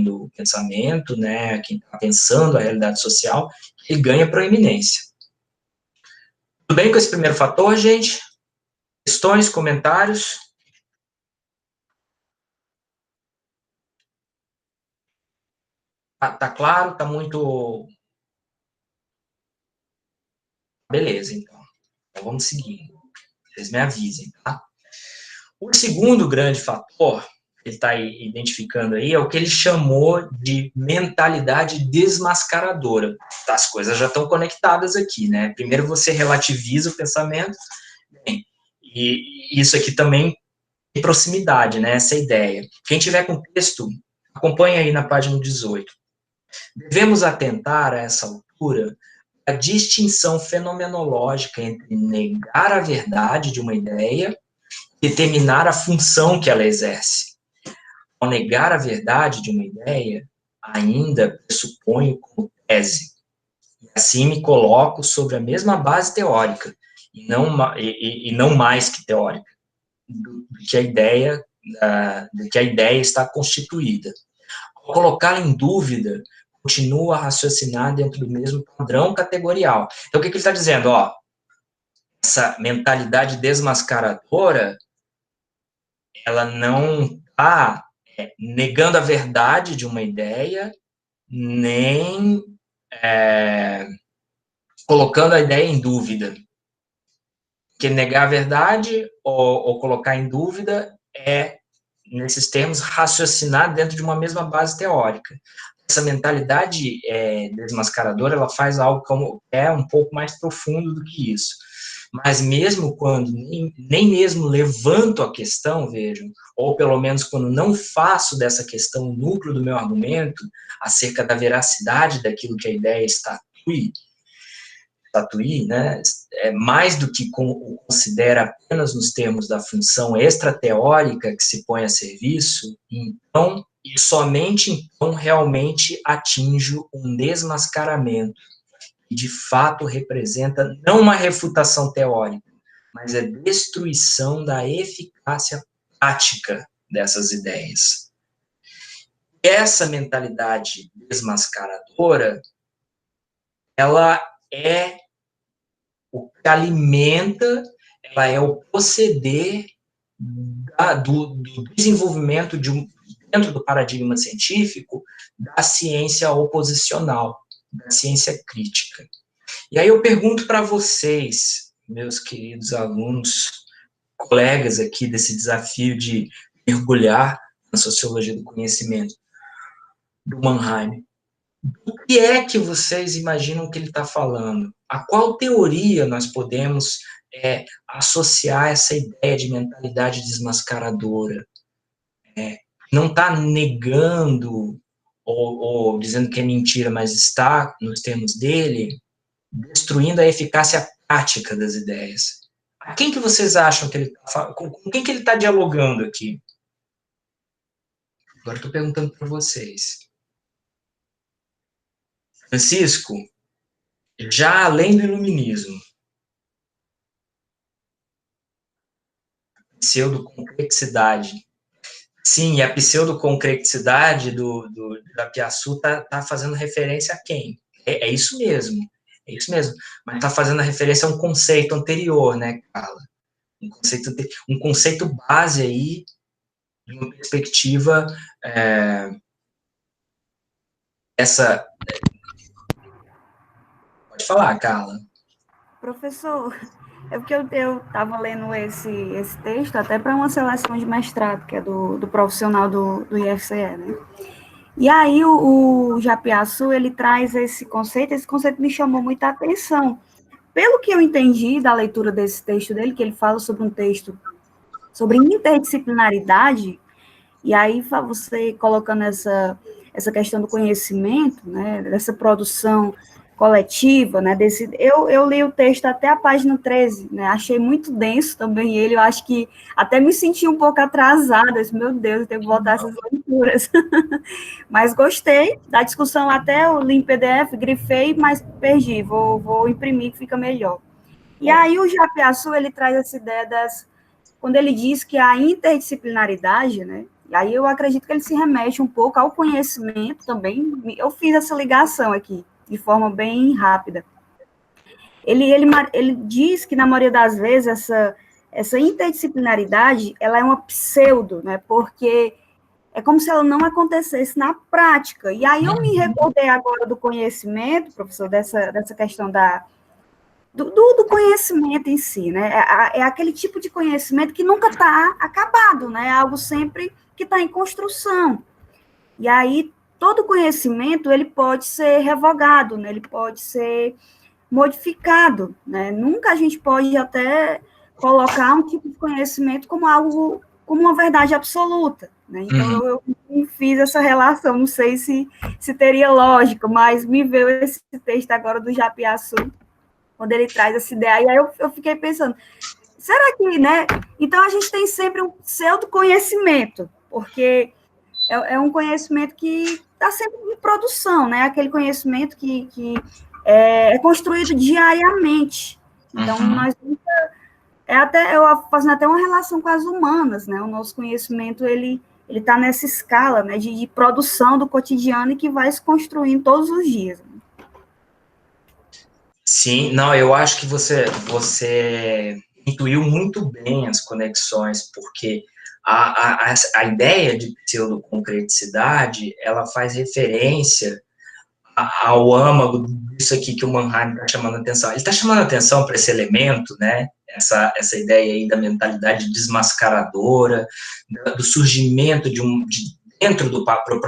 o pensamento, né, quem está pensando a realidade social, ele ganha proeminência. Tudo bem com esse primeiro fator, gente? Questões, comentários? Tá claro? Tá muito... Beleza, então. Então vamos seguindo. Vocês me avisem, tá? O segundo grande fator que ele está identificando aí é o que ele chamou de mentalidade desmascaradora. As coisas já estão conectadas aqui, né? Primeiro você relativiza o pensamento, bem, e isso aqui também tem proximidade, né? Essa ideia. Quem tiver com texto, acompanhe aí na página 18. Devemos atentar a essa altura a distinção fenomenológica entre negar a verdade de uma ideia e determinar a função que ela exerce. Ao negar a verdade de uma ideia, ainda pressuponho como tese. E assim me coloco sobre a mesma base teórica, e não mais que teórica, do que a ideia está constituída. Ao colocá-la em dúvida, continua a raciocinar dentro do mesmo padrão categorial. Então, o que ele está dizendo? Ó, essa mentalidade desmascaradora, ela não está negando a verdade de uma ideia, nem colocando a ideia em dúvida. Porque negar a verdade ou colocar em dúvida é, nesses termos, raciocinar dentro de uma mesma base teórica. Essa mentalidade desmascaradora, ela faz algo como um pouco mais profundo do que isso. Mas mesmo quando nem mesmo levanto a questão, vejam, ou pelo menos quando não faço dessa questão o núcleo do meu argumento acerca da veracidade daquilo que a ideia estatui, né, mais do que o considera apenas nos termos da função extrateórica que se põe a serviço, então e somente então realmente atinge um desmascaramento, que de fato representa não uma refutação teórica, mas a destruição da eficácia prática dessas ideias. Essa mentalidade desmascaradora, ela é o que alimenta, ela é o proceder do desenvolvimento dentro do paradigma científico, da ciência oposicional, da ciência crítica. E aí eu pergunto para vocês, meus queridos alunos, colegas aqui desse desafio de mergulhar na sociologia do conhecimento do Mannheim, o que é que vocês imaginam que ele está falando? A qual teoria nós podemos associar essa ideia de mentalidade desmascaradora? Não está negando ou dizendo que é mentira, mas está, nos termos dele, destruindo a eficácia prática das ideias. A quem que vocês acham que ele está, com quem que ele está dialogando aqui? Agora estou perguntando para vocês. Francisco, já além do iluminismo, pseudo-concreticidade. Sim, a pseudo-concreticidade da Piaçu está fazendo referência a quem? É isso mesmo, é isso mesmo. Mas está fazendo a referência a um conceito anterior, né, Carla? Um conceito base aí, de uma perspectiva, Pode falar, Carla. Professor, é porque eu estava lendo esse texto até para uma seleção de mestrado, que é do profissional do IFCE, né? E aí o Japiaçu, ele traz esse conceito me chamou muita atenção. Pelo que eu entendi da leitura desse texto dele, que ele fala sobre um texto sobre interdisciplinaridade, e aí você colocando essa questão do conhecimento, né, dessa produção coletiva, né, eu li o texto até a página 13, né, achei muito denso também ele, eu acho que até me senti um pouco atrasada, disse, meu Deus, eu tenho que voltar essas leituras, mas gostei da discussão, até eu li em PDF, grifei, mas perdi, vou imprimir que fica melhor. E aí o Japiaçu, ele traz essa ideia quando ele diz que a interdisciplinaridade, né, e aí eu acredito que ele se remete um pouco ao conhecimento também, eu fiz essa ligação aqui, de forma bem rápida. Ele diz que, na maioria das vezes, essa interdisciplinaridade, ela é uma pseudo, né, porque é como se ela não acontecesse na prática. E aí eu me recordei agora do conhecimento, professor, dessa questão do conhecimento em si, né? É aquele tipo de conhecimento que nunca está acabado, né? É algo sempre que está em construção. E aí, todo conhecimento, ele pode ser revogado, né? Ele pode ser modificado, né? Nunca a gente pode até colocar um tipo de conhecimento como algo, como uma verdade absoluta, né? Então, eu fiz essa relação, não sei se teria lógica, mas me veio esse texto agora do Japiaçu, quando ele traz essa ideia, e aí eu fiquei pensando, será que, né? Então, a gente tem sempre um pseudo-conhecimento, porque é um conhecimento que está sempre em produção, né? Aquele conhecimento que é construído diariamente. Então, nós nunca... eu fazendo até uma relação com as humanas, né? O nosso conhecimento, ele está nessa escala, né, de produção do cotidiano e que vai se construindo todos os dias. Sim, não, eu acho que você intuiu muito bem as conexões, porque a ideia de pseudoconcreticidade, ela faz referência ao âmago disso aqui que o Mannheim está chamando a atenção. Ele está chamando a atenção para esse elemento, né, essa ideia aí da mentalidade desmascaradora, do surgimento dentro do próprio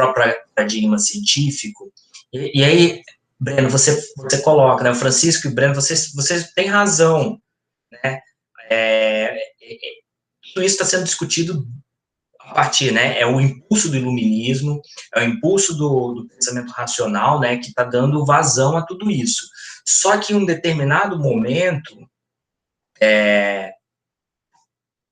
paradigma científico, e aí, Breno, você coloca, né, o Francisco e o Breno, vocês têm razão, né, tudo isso está sendo discutido a partir, né, é o impulso do iluminismo, é o impulso do pensamento racional, né, que está dando vazão a tudo isso. Só que em um determinado momento,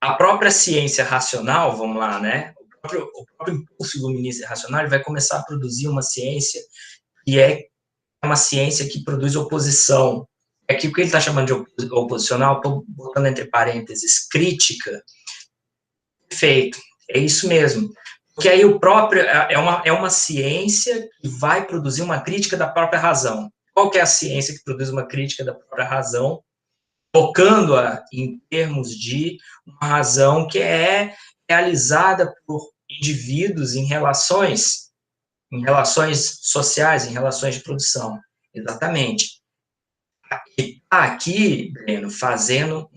a própria ciência racional, vamos lá, né, próprio impulso iluminista e racional vai começar a produzir uma ciência que é uma ciência que produz oposição. Aqui o que ele está chamando de oposicional, estou botando entre parênteses, crítica. Perfeito, é isso mesmo. Porque aí o próprio é uma ciência que vai produzir uma crítica da própria razão. Qual que é a ciência que produz uma crítica da própria razão, colocando-a em termos de uma razão que é realizada por indivíduos em relações sociais, em relações de produção? Exatamente. E está aqui, Breno, fazendo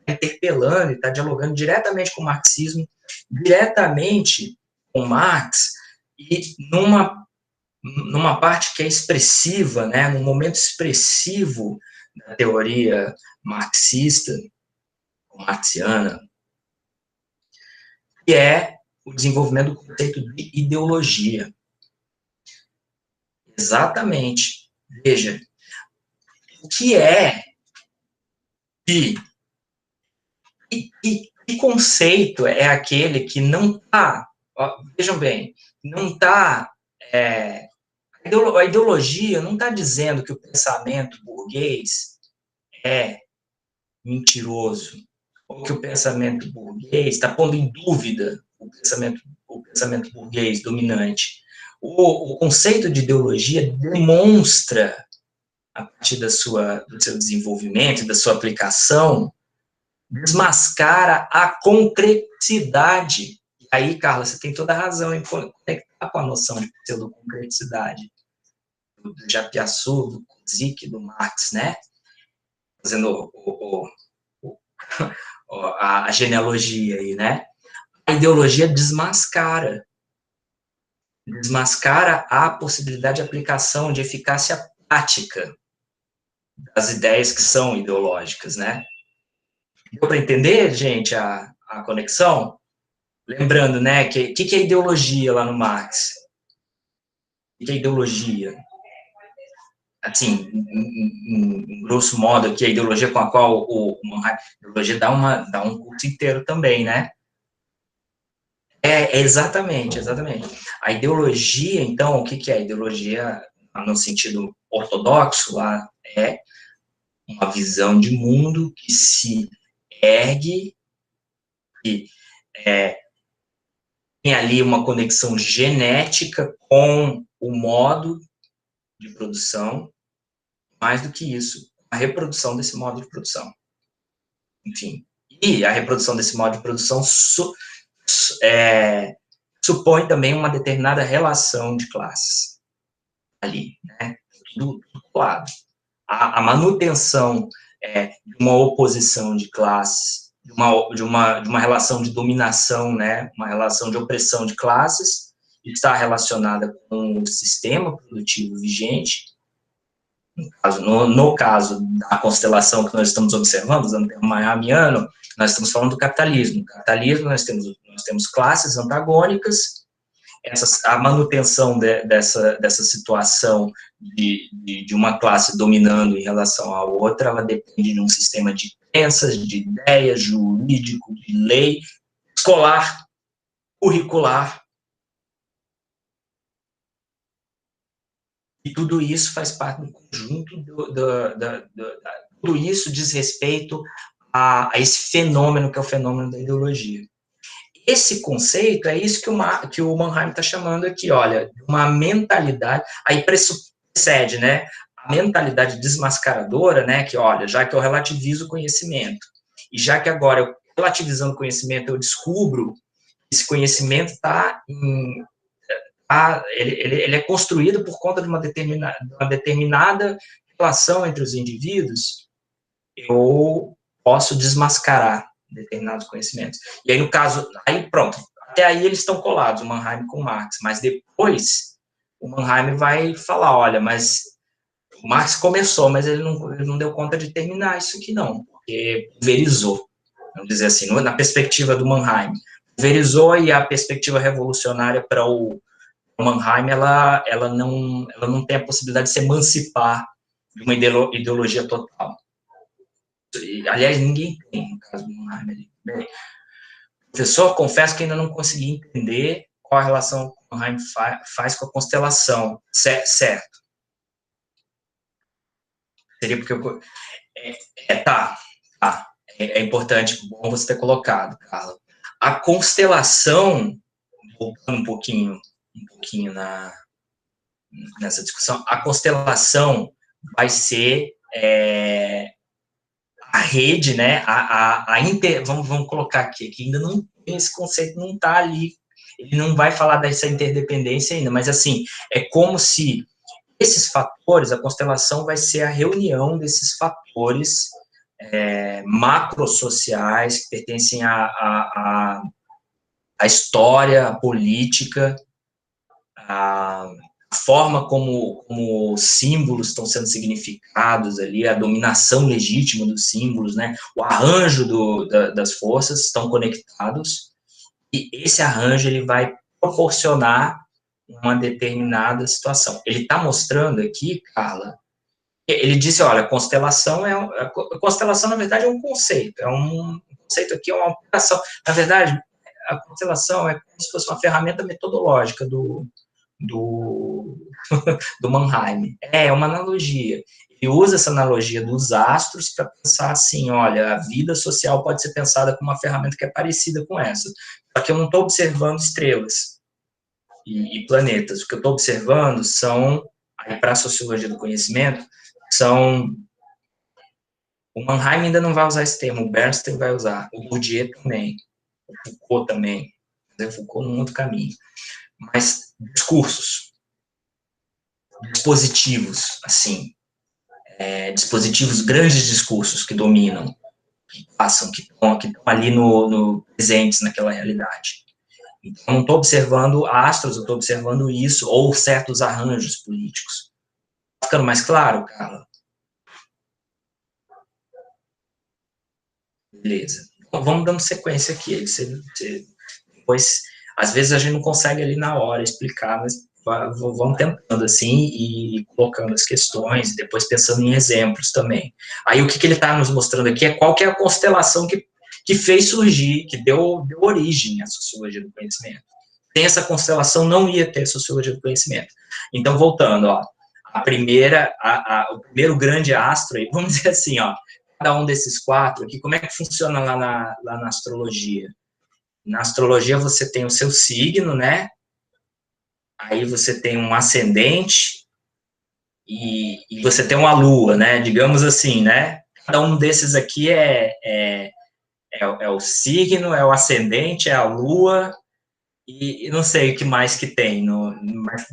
interpelando e está dialogando diretamente com o marxismo, diretamente com Marx, e numa parte que é expressiva, né, num momento expressivo da teoria marxista, ou marxiana, que é o desenvolvimento do conceito de ideologia. Exatamente. Veja, o que é que conceito é aquele que não está, vejam bem, não está, a ideologia não está dizendo que o pensamento burguês é mentiroso, ou que o pensamento burguês está pondo em dúvida o pensamento burguês dominante. O conceito de ideologia demonstra, a partir do seu desenvolvimento, da sua aplicação, desmascara a concreticidade. E aí, Carla, você tem toda a razão em conectar com a noção de pseudoconcreticidade do Japiaçu, do Kozik, do Marx, né? Fazendo a genealogia aí, né? A ideologia desmascara a possibilidade de aplicação, de eficácia prática das ideias que são ideológicas, né? Deu para entender, gente, a conexão? Lembrando, né, que é ideologia lá no Marx? O que é ideologia? Assim, em grosso modo, aqui, a ideologia com a qual a ideologia dá um curso inteiro também, né? Exatamente. A ideologia, então, o que é a ideologia, no sentido ortodoxo, lá, é uma visão de mundo que se ergue, que tem ali uma conexão genética com o modo de produção, mais do que isso, a reprodução desse modo de produção. Enfim, e a reprodução desse modo de produção supõe também uma determinada relação de classes ali, né? Do lado. A manutenção de uma oposição de classes, de uma relação de dominação, né? Uma relação de opressão de classes, está relacionada com o sistema produtivo vigente. No caso da constelação que nós estamos observando, usando o termo mayamiano, nós estamos falando do capitalismo. No capitalismo, nós temos classes antagônicas. A manutenção dessa situação de uma classe dominando em relação à outra, ela depende de um sistema de crenças, de ideias, jurídico, de lei, escolar, curricular. E tudo isso faz parte do conjunto, tudo isso diz respeito a esse fenômeno que é o fenômeno da ideologia. Esse conceito é isso que o Mannheim está chamando aqui, olha, uma mentalidade, aí precede, né, a mentalidade desmascaradora, né, que, olha, já que eu relativizo o conhecimento, e já que agora, eu relativizando o conhecimento, eu descubro que esse conhecimento ele é construído por conta de uma determinada relação entre os indivíduos, eu posso desmascarar determinados conhecimentos. E aí, no caso, aí pronto, até aí eles estão colados, o Mannheim com o Marx, mas depois o Mannheim vai falar, olha, mas o Marx começou, mas ele não deu conta de terminar isso aqui não, porque pulverizou, vamos dizer assim, na perspectiva do Mannheim, pulverizou, e a perspectiva revolucionária para o Mannheim, ela não tem a possibilidade de se emancipar de uma ideologia total. Aliás, ninguém tem, no caso do Mannheim. Bem, professor, confesso que ainda não consegui entender qual a relação que o Mannheim faz com a constelação, certo? Seria porque eu... Tá. É importante, bom você ter colocado, Carla. A constelação, voltando um pouquinho nessa discussão, a constelação vai ser a rede, né, vamos colocar aqui, que ainda não tem esse conceito, não está ali, ele não vai falar dessa interdependência ainda, mas assim, é como se esses fatores, a constelação vai ser a reunião desses fatores macrosociais que pertencem à história, à política, à forma como símbolos estão sendo significados ali, a dominação legítima dos símbolos, né, o arranjo das forças estão conectados, e esse arranjo ele vai proporcionar uma determinada situação. Ele está mostrando aqui, Carla, ele disse, olha, constelação, na verdade, é um conceito, aqui, é uma operação. Na verdade, a constelação é como se fosse uma ferramenta metodológica do Mannheim. É uma analogia. Ele usa essa analogia dos astros para pensar assim, olha, a vida social pode ser pensada como uma ferramenta que é parecida com essa. Só que eu não estou observando estrelas e planetas. O que eu estou observando são, aí para a sociologia do conhecimento, o Mannheim ainda não vai usar esse termo, o Bernstein vai usar, o Bourdieu também, o Foucault também, o Foucault num outro caminho. Mas discursos, dispositivos, assim, dispositivos, grandes discursos que dominam, que passam, que estão ali presentes naquela realidade. Então, eu não estou observando astros, eu estou observando isso, ou certos arranjos políticos. Está ficando mais claro, Carla? Beleza. Então, vamos dando sequência aqui. Depois, às vezes a gente não consegue ali na hora explicar, mas vamos tentando assim e colocando as questões, e depois pensando em exemplos também. Aí o que ele está nos mostrando aqui é qual que é a constelação que fez surgir, que deu origem à sociologia do conhecimento. Sem essa constelação não ia ter sociologia do conhecimento. Então, voltando, ó, o primeiro grande astro, vamos dizer assim, ó, cada um desses quatro aqui, como é que funciona lá na astrologia? Na astrologia você tem o seu signo, né? Aí você tem um ascendente e você tem uma lua, né? Digamos assim, né? Cada um desses aqui é o signo, é o ascendente, é a lua e não sei o que mais que tem. Mas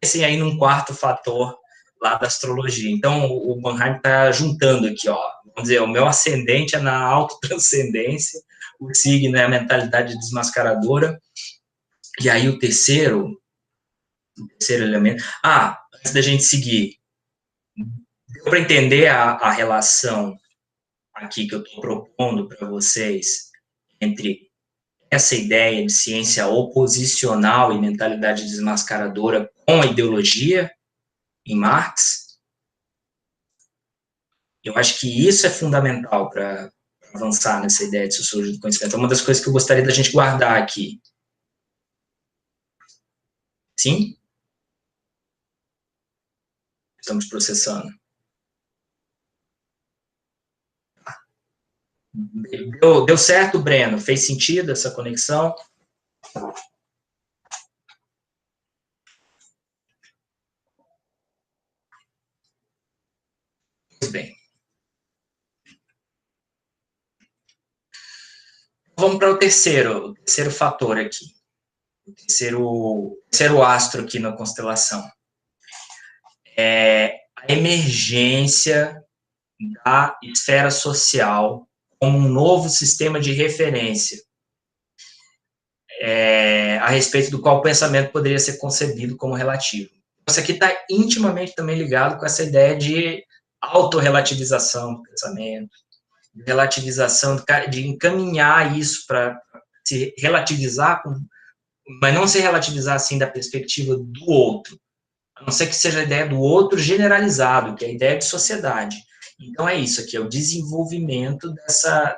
pensem aí num quarto fator lá da astrologia. Então, o Mannheim está juntando aqui, ó. Vamos dizer, o meu ascendente é na autotranscendência, o signo é a mentalidade desmascaradora, e aí o terceiro elemento... antes da gente seguir, deu para entender a relação aqui que eu estou propondo para vocês entre essa ideia de ciência oposicional e mentalidade desmascaradora com a ideologia em Marx? Eu acho que isso é fundamental para avançar nessa ideia de sociologia do conhecimento. É uma das coisas que eu gostaria da gente guardar aqui. Sim? Estamos processando. Deu certo, Breno? Fez sentido essa conexão? Pois bem. Vamos para o terceiro fator aqui. O terceiro astro aqui na constelação. É a emergência da esfera social como um novo sistema de referência, a respeito do qual o pensamento poderia ser concebido como relativo. Isso aqui está intimamente também ligado com essa ideia de autorrelativização do pensamento, de relativização, de encaminhar isso para se relativizar, mas não se relativizar assim da perspectiva do outro, a não ser que seja a ideia do outro generalizado, que é a ideia de sociedade. Então, é isso aqui, é o desenvolvimento dessa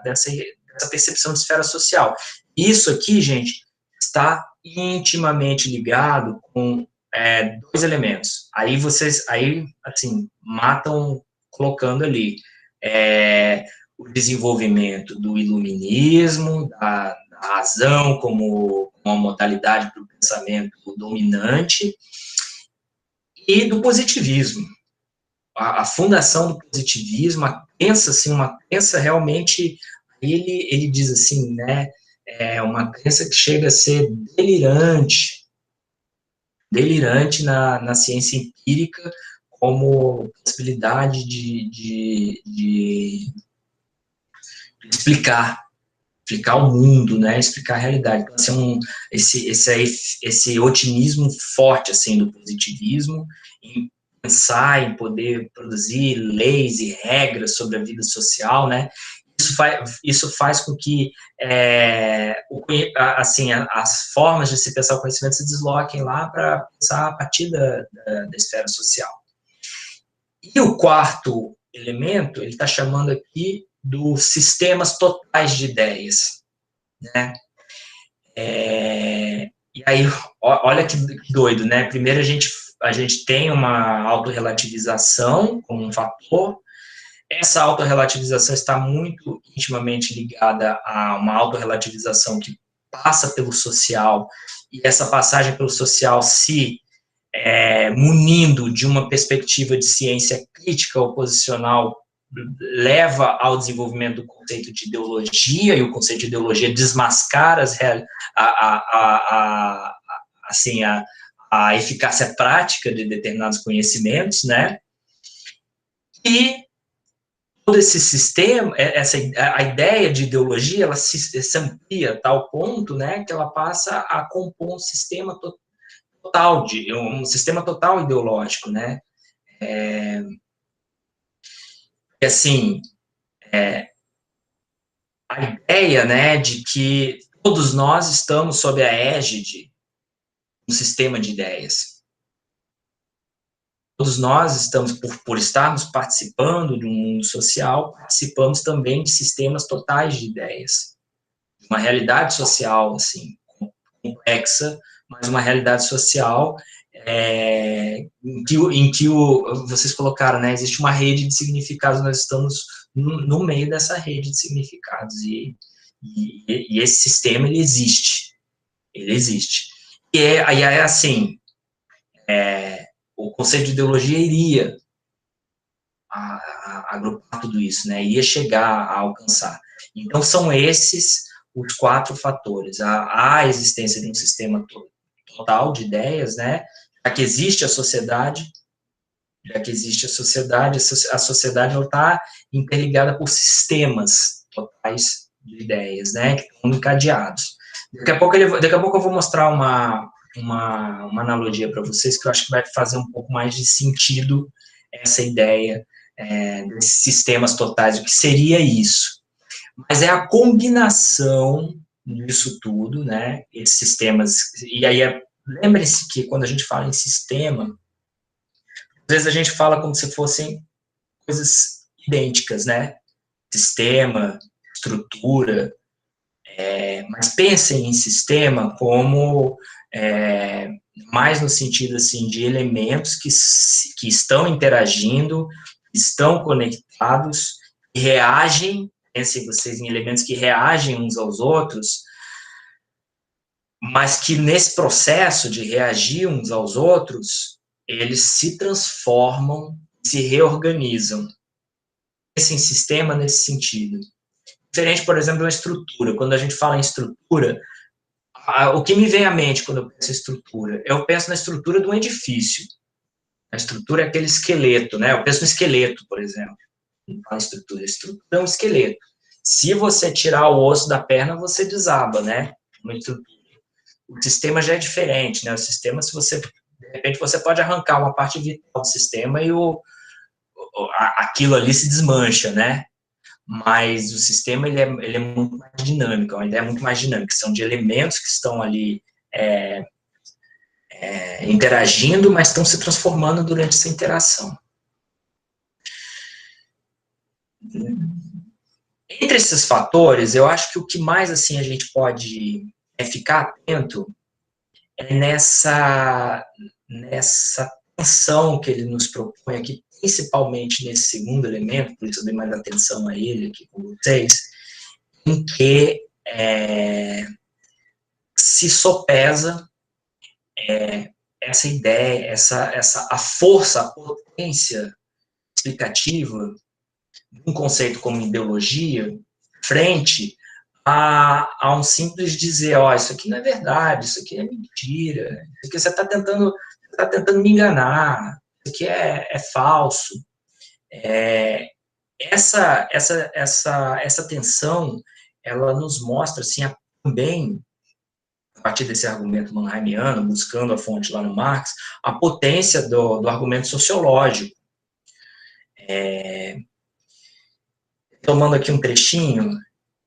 essa percepção de esfera social. Isso aqui, gente, está intimamente ligado com dois elementos. Aí vocês, assim, matam colocando ali o desenvolvimento do iluminismo, da razão como uma modalidade para o pensamento dominante, e do positivismo. A fundação do positivismo, uma crença realmente, ele diz assim, né, uma crença que chega a ser delirante na ciência empírica, como possibilidade de explicar o mundo, né, explicar a realidade. Então, assim, esse otimismo forte, assim, do positivismo, em pensar, em poder produzir leis e regras sobre a vida social, né, isso faz com que, assim, as formas de se pensar o conhecimento se desloquem lá para pensar a partir da esfera social. E o quarto elemento, ele está chamando aqui dos sistemas totais de ideias, né? E aí, olha que doido, né? Primeiro a gente tem uma autorrelativização como um fator. Essa autorrelativização está muito intimamente ligada a uma autorrelativização que passa pelo social, e essa passagem pelo social se munindo de uma perspectiva de ciência crítica oposicional leva ao desenvolvimento do conceito de ideologia, e o conceito de ideologia desmascara a eficácia prática de determinados conhecimentos, né? E todo esse sistema, a ideia de ideologia, ela se amplia a tal ponto, né, que ela passa a compor um sistema um sistema total ideológico, né? E assim, a ideia, né, de que todos nós estamos sob a égide de um sistema de ideias. Todos nós estamos, por estarmos participando de um mundo social, participamos também de sistemas totais de ideias. Uma realidade social, assim, complexa, mas uma realidade social em que vocês colocaram, né, existe uma rede de significados, nós estamos no meio dessa rede de significados, e esse sistema, ele existe. E aí assim, o conceito de ideologia iria agrupar tudo isso, né, iria chegar a alcançar. Então, são esses os 4 fatores: a existência de um sistema total de ideias, né, já que existe a sociedade, a sociedade não está interligada por sistemas totais de ideias, né, que estão encadeados. Daqui a pouco eu vou mostrar uma analogia para vocês, que eu acho que vai fazer um pouco mais de sentido essa ideia desses sistemas totais, o que seria isso. Mas é a combinação disso tudo, né, esses sistemas, e aí lembrem-se que quando a gente fala em sistema, às vezes a gente fala como se fossem coisas idênticas, né, sistema, estrutura, mas pensem em sistema como mais no sentido, assim, de elementos que estão interagindo, estão conectados, e reagem. Pensem vocês em elementos que reagem uns aos outros, mas que nesse processo de reagir uns aos outros, eles se transformam, se reorganizam. Esse sistema nesse sentido. Diferente, por exemplo, da estrutura. Quando a gente fala em estrutura, o que me vem à mente quando eu penso em estrutura? Eu penso na estrutura de um edifício. A estrutura é aquele esqueleto, né? Eu penso no esqueleto, por exemplo. Não fala estrutura. A estrutura é um esqueleto. Se você tirar o osso da perna, você desaba, né? Uma estrutura. O sistema já é diferente, né? O sistema, de repente, você pode arrancar uma parte vital do sistema e aquilo ali se desmancha, né? Mas o sistema, ele é muito mais dinâmico, uma ideia muito mais dinâmica, são de elementos que estão ali interagindo, mas estão se transformando durante essa interação. Entre esses fatores, eu acho que o que mais, assim, a gente pode ficar atento é nessa tensão que ele nos propõe aqui, principalmente nesse segundo elemento, por isso eu dei mais atenção a ele aqui com vocês, em que se sopesa essa ideia, a força, a potência explicativa de um conceito como ideologia, frente a um simples dizer, ó, isso aqui não é verdade, isso aqui é mentira, isso aqui você está tentando me enganar, isso aqui é falso. Essa tensão, ela nos mostra, assim, também, a partir desse argumento mannheimiano, buscando a fonte lá no Marx, a potência do argumento sociológico. Tomando aqui um trechinho,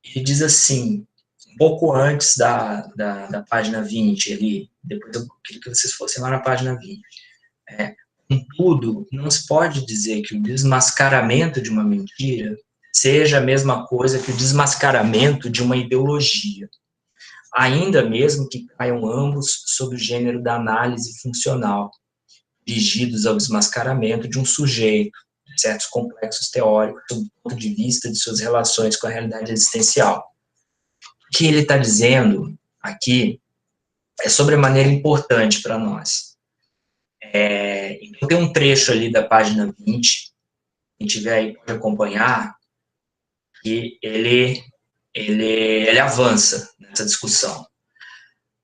ele diz assim, um pouco antes da página 20, ali, depois eu queria que vocês fossem lá na página 20. Contudo, não se pode dizer que o desmascaramento de uma mentira seja a mesma coisa que o desmascaramento de uma ideologia, ainda mesmo que caiam ambos sob o gênero da análise funcional, dirigidos ao desmascaramento de um sujeito, de certos complexos teóricos, do ponto de vista de suas relações com a realidade existencial. O que ele está dizendo aqui é sobremaneira importante para nós. Então, tem um trecho ali da página 20, quem tiver aí pode acompanhar, que ele avança nessa discussão.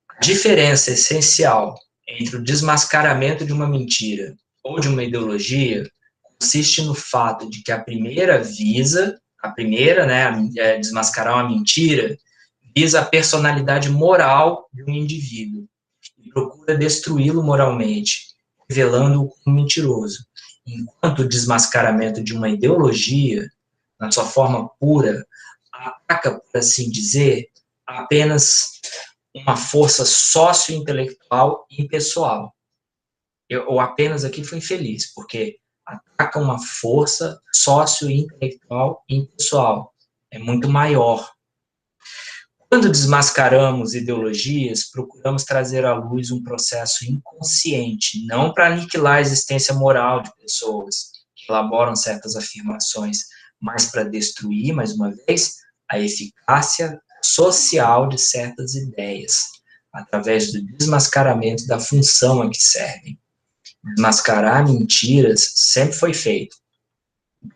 A diferença essencial entre o desmascaramento de uma mentira ou de uma ideologia consiste no fato de que a primeira, né, desmascarar uma mentira, visa a personalidade moral de um indivíduo e procura destruí-lo moralmente, revelando-o como mentiroso, enquanto o desmascaramento de uma ideologia, na sua forma pura, ataca, por assim dizer, apenas uma força sociointelectual e impessoal. O apenas aqui foi infeliz, porque ataca uma força sociointelectual e impessoal. É muito maior. Quando desmascaramos ideologias, procuramos trazer à luz um processo inconsciente, não para aniquilar a existência moral de pessoas que elaboram certas afirmações, mas para destruir, mais uma vez, a eficácia social de certas ideias, através do desmascaramento da função a que servem. Desmascarar mentiras sempre foi feito.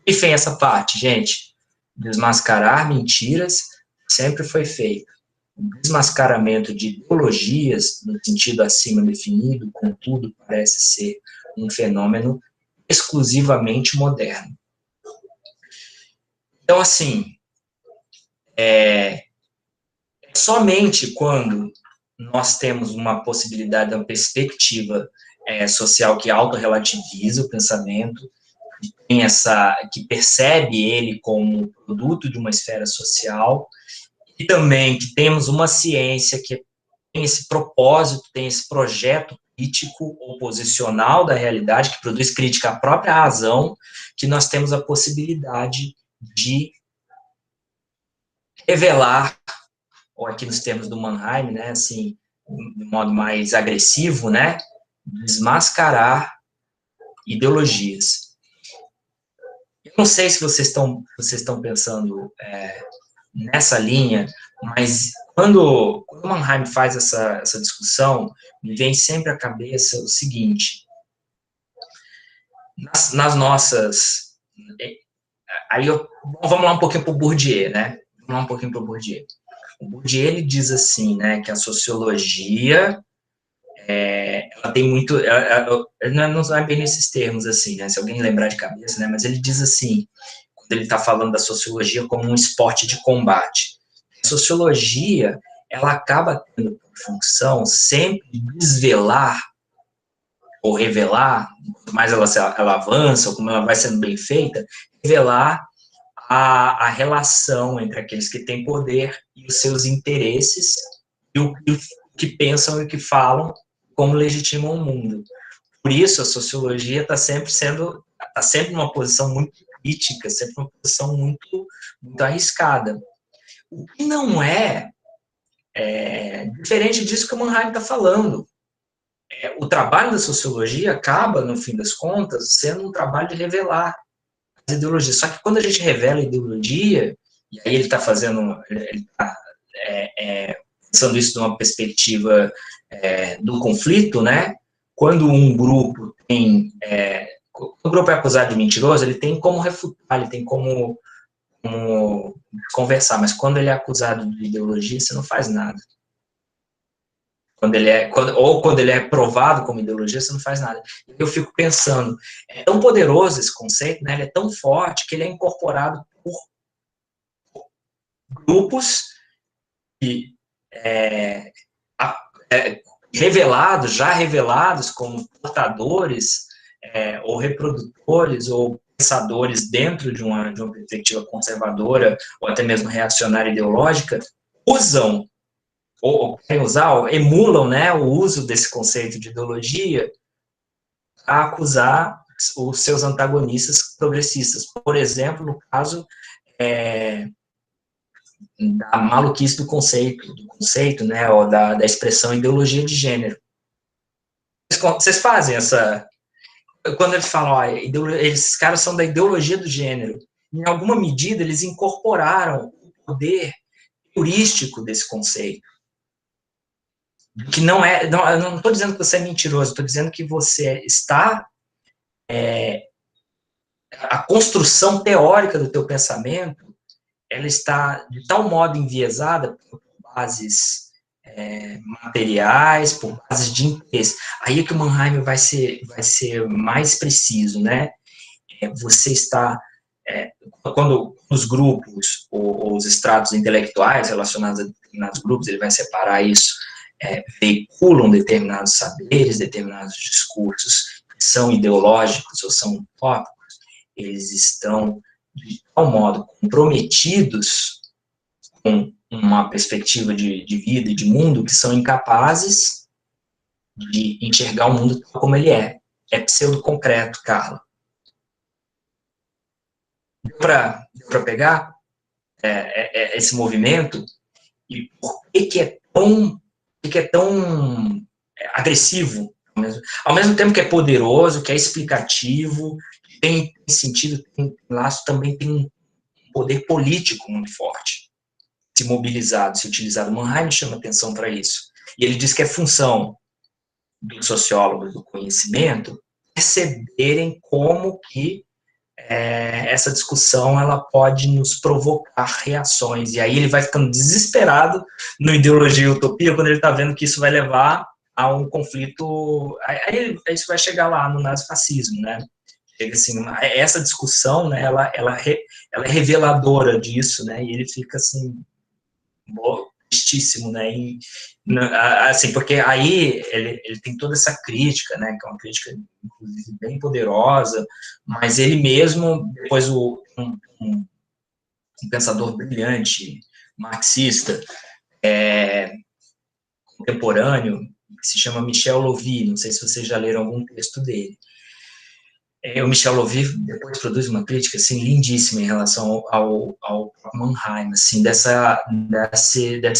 E fez essa parte, gente. Desmascarar mentiras sempre foi feito. O desmascaramento de ideologias, no sentido acima definido, contudo, parece ser um fenômeno exclusivamente moderno. Então, assim, somente quando nós temos uma possibilidade, uma perspectiva social que autorrelativiza o pensamento, que percebe ele como produto de uma esfera social, e também que temos uma ciência que tem esse propósito, tem esse projeto crítico oposicional da realidade, que produz crítica à própria razão, que nós temos a possibilidade de revelar, ou aqui nos termos do Mannheim, né, assim, de modo mais agressivo, né, desmascarar ideologias. Eu não sei se vocês estão pensando nessa linha, mas quando o Mannheim faz essa discussão, me vem sempre à cabeça o seguinte: nas nossas... vamos lá um pouquinho para o Bourdieu, né? Vamos lá um pouquinho para o Bourdieu. O Bourdieu, ele diz assim, né, que a sociologia, ela tem muito... não é bem nesses termos, assim, né, se alguém lembrar de cabeça, né, mas ele diz assim, quando ele está falando da sociologia como um esporte de combate. A sociologia, ela acaba tendo por função sempre desvelar ou revelar, quanto mais ela avança, ou como ela vai sendo bem feita, revelar a relação entre aqueles que têm poder e os seus interesses, e o que pensam e o que falam, como legitimam o mundo. Por isso, a sociologia está sempre numa posição muito crítica, sempre uma posição muito, muito arriscada. O que não é diferente disso que o Mannheim está falando. O trabalho da sociologia acaba, no fim das contas, sendo um trabalho de revelar as ideologias. Só que quando a gente revela a ideologia, e aí ele está pensando isso de uma perspectiva do conflito, né? Quando um grupo o grupo é acusado de mentiroso, ele tem como refutar, ele tem como conversar, mas quando ele é acusado de ideologia, você não faz nada. Quando ele é provado como ideologia, você não faz nada. Eu fico pensando, é tão poderoso esse conceito, né? Ele é tão forte que ele é incorporado por grupos que já revelados como portadores ou reprodutores ou pensadores dentro de uma perspectiva conservadora ou até mesmo reacionária ideológica, usam ou querem usar, emulam, né, o uso desse conceito de ideologia a acusar os seus antagonistas progressistas. Por exemplo, no caso da maluquice do conceito, né, ou da expressão ideologia de gênero. Vocês fazem essa... Quando eles falam, esses caras são da ideologia do gênero, em alguma medida eles incorporaram o poder heurístico desse conceito. Que não é... eu não estou dizendo que você é mentiroso, estou dizendo que você está... a construção teórica do teu pensamento, ela está de tal modo enviesada por bases materiais, por bases de interesse. Aí é que o Mannheim vai ser mais preciso, né? Você está... quando os grupos, ou os estratos intelectuais relacionados a determinados grupos, ele vai separar isso, veiculam determinados saberes, determinados discursos que são ideológicos ou são utópicos, eles estão de tal modo comprometidos com uma perspectiva de vida e de mundo que são incapazes de enxergar o mundo tal como ele é. É pseudo-concreto, Carla. Deu para pegar esse movimento? E por que é tão agressivo? Ao mesmo tempo que é poderoso, que é explicativo, tem sentido, tem laço, também tem um poder político muito forte. Se mobilizado, se utilizado. Mannheim chama atenção para isso. E ele diz que é função dos sociólogos do conhecimento perceberem como que essa discussão ela pode nos provocar reações. E aí ele vai ficando desesperado no Ideologia e Utopia quando ele está vendo que isso vai levar a um conflito. Aí isso vai chegar lá no nazifascismo, né? Chega assim, essa discussão, né, ela é reveladora disso, né? E ele fica assim, tristíssimo, né? E, assim, porque aí ele tem toda essa crítica, né? Que é uma crítica, inclusive, bem poderosa, mas ele mesmo, depois um pensador brilhante, marxista, contemporâneo, que se chama Michel Lovy, não sei se vocês já leram algum texto dele. O Michel Lovy depois produz uma crítica assim, lindíssima em relação ao Mannheim, assim, dessa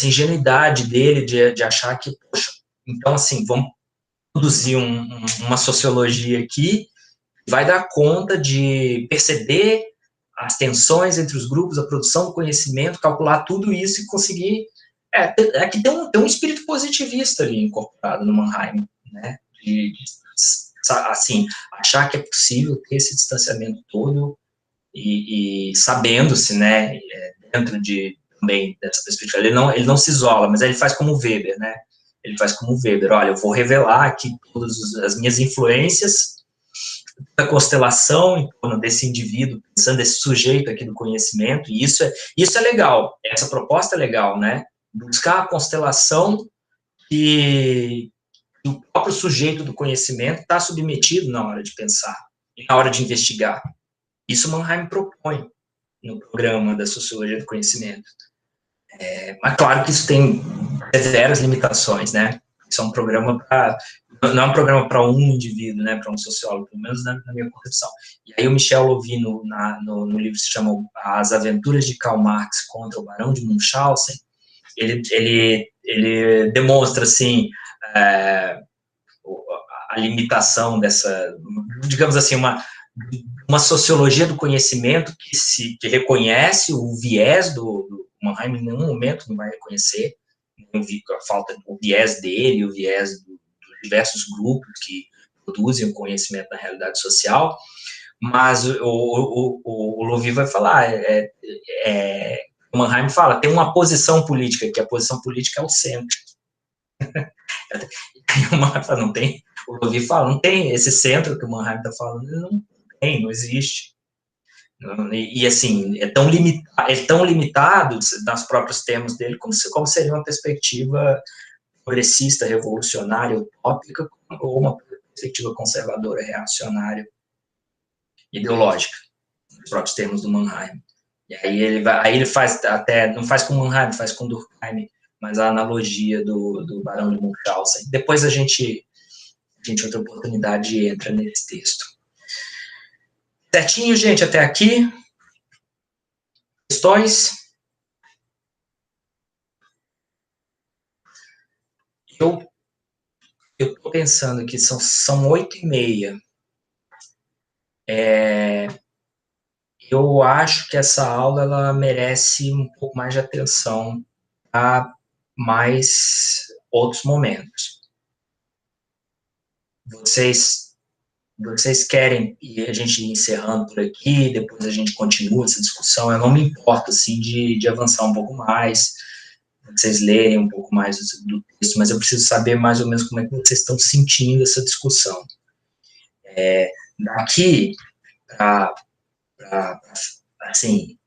ingenuidade dele de achar que, poxa, então, assim, vamos produzir uma sociologia aqui que vai dar conta de perceber as tensões entre os grupos, a produção do conhecimento, calcular tudo isso e conseguir... Aqui tem um espírito positivista ali incorporado no Mannheim, né, assim, achar que é possível ter esse distanciamento todo e sabendo-se, né, dentro também dessa perspectiva, ele não se isola, mas ele faz como Weber, né, ele faz como Weber, olha, eu vou revelar aqui todas as minhas influências da constelação em torno desse indivíduo, pensando desse sujeito aqui do conhecimento, e isso é legal, essa proposta é legal, né, buscar a constelação que o próprio sujeito do conhecimento está submetido na hora de pensar e na hora de investigar. Isso Mannheim propõe no programa da Sociologia do Conhecimento. Mas claro que isso tem severas limitações, né? Isso é um programa para não é um programa para um indivíduo, né, para um sociólogo, pelo menos na minha concepção. E aí o Michel Louvi, no livro que se chama As Aventuras de Karl Marx contra o Barão de Munchausen, ele demonstra, assim, a limitação dessa, digamos assim, uma sociologia do conhecimento que reconhece o viés do Mannheim, em nenhum momento não vai reconhecer a falta do viés dele, o viés dos diversos grupos que produzem o conhecimento na realidade social, mas o Louvi vai falar, o Mannheim fala, tem uma posição política, que a posição política é o centro. E o Mannheim fala, não tem, o Louvi fala, não tem esse centro que o Mannheim está falando, não existe. E assim, é tão limitado nos próprios termos dele, como seria uma perspectiva progressista, revolucionária, utópica, ou uma perspectiva conservadora, reacionária, ideológica, nos próprios termos do Mannheim. E aí ele faz até, não faz com Mannheim, faz com Durkheim, mas a analogia do Barão de Munchausen. Depois a gente outra oportunidade entra nesse texto. Certinho, gente, até aqui? Questões? Eu estou pensando que são 8h30. Eu acho que essa aula ela merece um pouco mais de atenção a mais outros momentos. Vocês querem a gente ir encerrando por aqui, depois a gente continua essa discussão? Eu não me importo, assim, de avançar um pouco mais, vocês lerem um pouco mais do texto, mas eu preciso saber mais ou menos como é que vocês estão sentindo essa discussão. Daqui assim,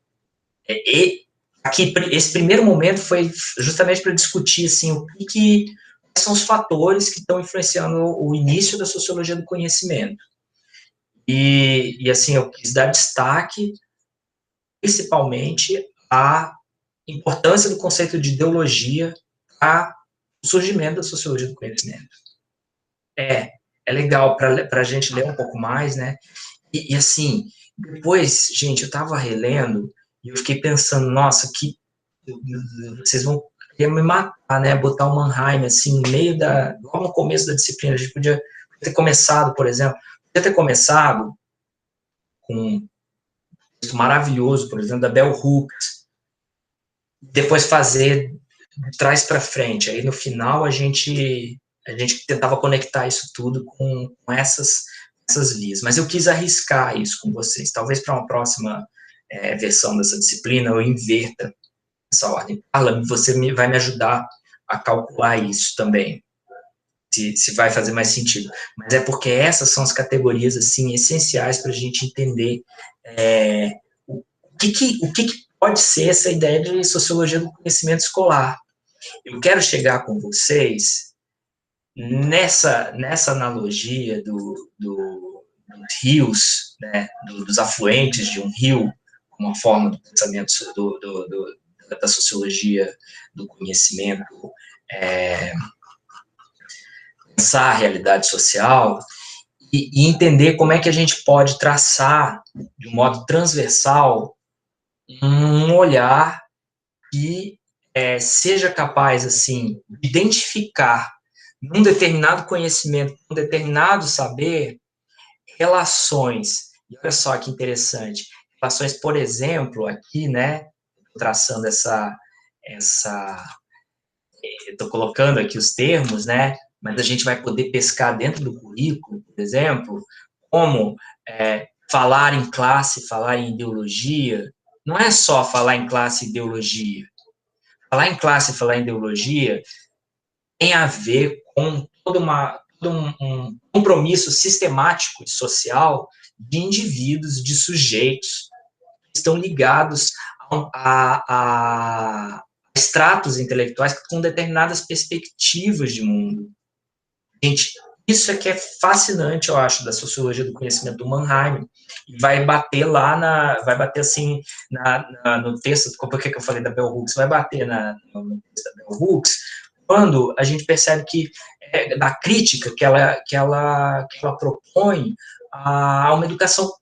aqui, esse primeiro momento foi justamente para discutir, assim, quais são os fatores que estão influenciando o início da sociologia do conhecimento. E assim, eu quis dar destaque, principalmente, à importância do conceito de ideologia para o surgimento da sociologia do conhecimento. É legal para a gente ler um pouco mais, né? E assim, depois, gente, eu estava relendo e eu fiquei pensando, nossa, vocês vão querer me matar, né? Botar o Mannheim, assim, no meio logo no começo da disciplina. A gente podia ter começado, por exemplo, com um texto maravilhoso, por exemplo, da Bell Hooks, depois fazer de trás para frente. Aí, no final, a gente tentava conectar isso tudo com essas vias. Mas eu quis arriscar isso com vocês. Talvez para uma próxima versão dessa disciplina eu inverta essa ordem. Carla, você vai me ajudar a calcular isso também, se vai fazer mais sentido. Mas é porque essas são as categorias, assim, essenciais para a gente entender o que pode ser essa ideia de sociologia do conhecimento escolar. Eu quero chegar com vocês nessa analogia dos rios, né, dos afluentes de um rio, uma forma do pensamento da sociologia do conhecimento, pensar a realidade social e entender como é que a gente pode traçar, de um modo transversal, um olhar que seja capaz, assim, de identificar num determinado conhecimento, num determinado saber, relações. E olha só que interessante, relações, por exemplo, aqui, né, traçando estou colocando aqui os termos, né, mas a gente vai poder pescar dentro do currículo, por exemplo, como falar em classe, falar em ideologia, não é só falar em classe e ideologia. Falar em classe e falar em ideologia tem a ver com todo um compromisso sistemático e social de indivíduos, de sujeitos que estão ligados a estratos intelectuais com determinadas perspectivas de mundo. Gente, isso é que é fascinante, eu acho, da sociologia do conhecimento do Mannheim, e vai bater assim, no texto, por que eu falei da Bell Hooks, vai bater no texto da Bell Hooks, quando a gente percebe que da crítica que ela propõe a uma educação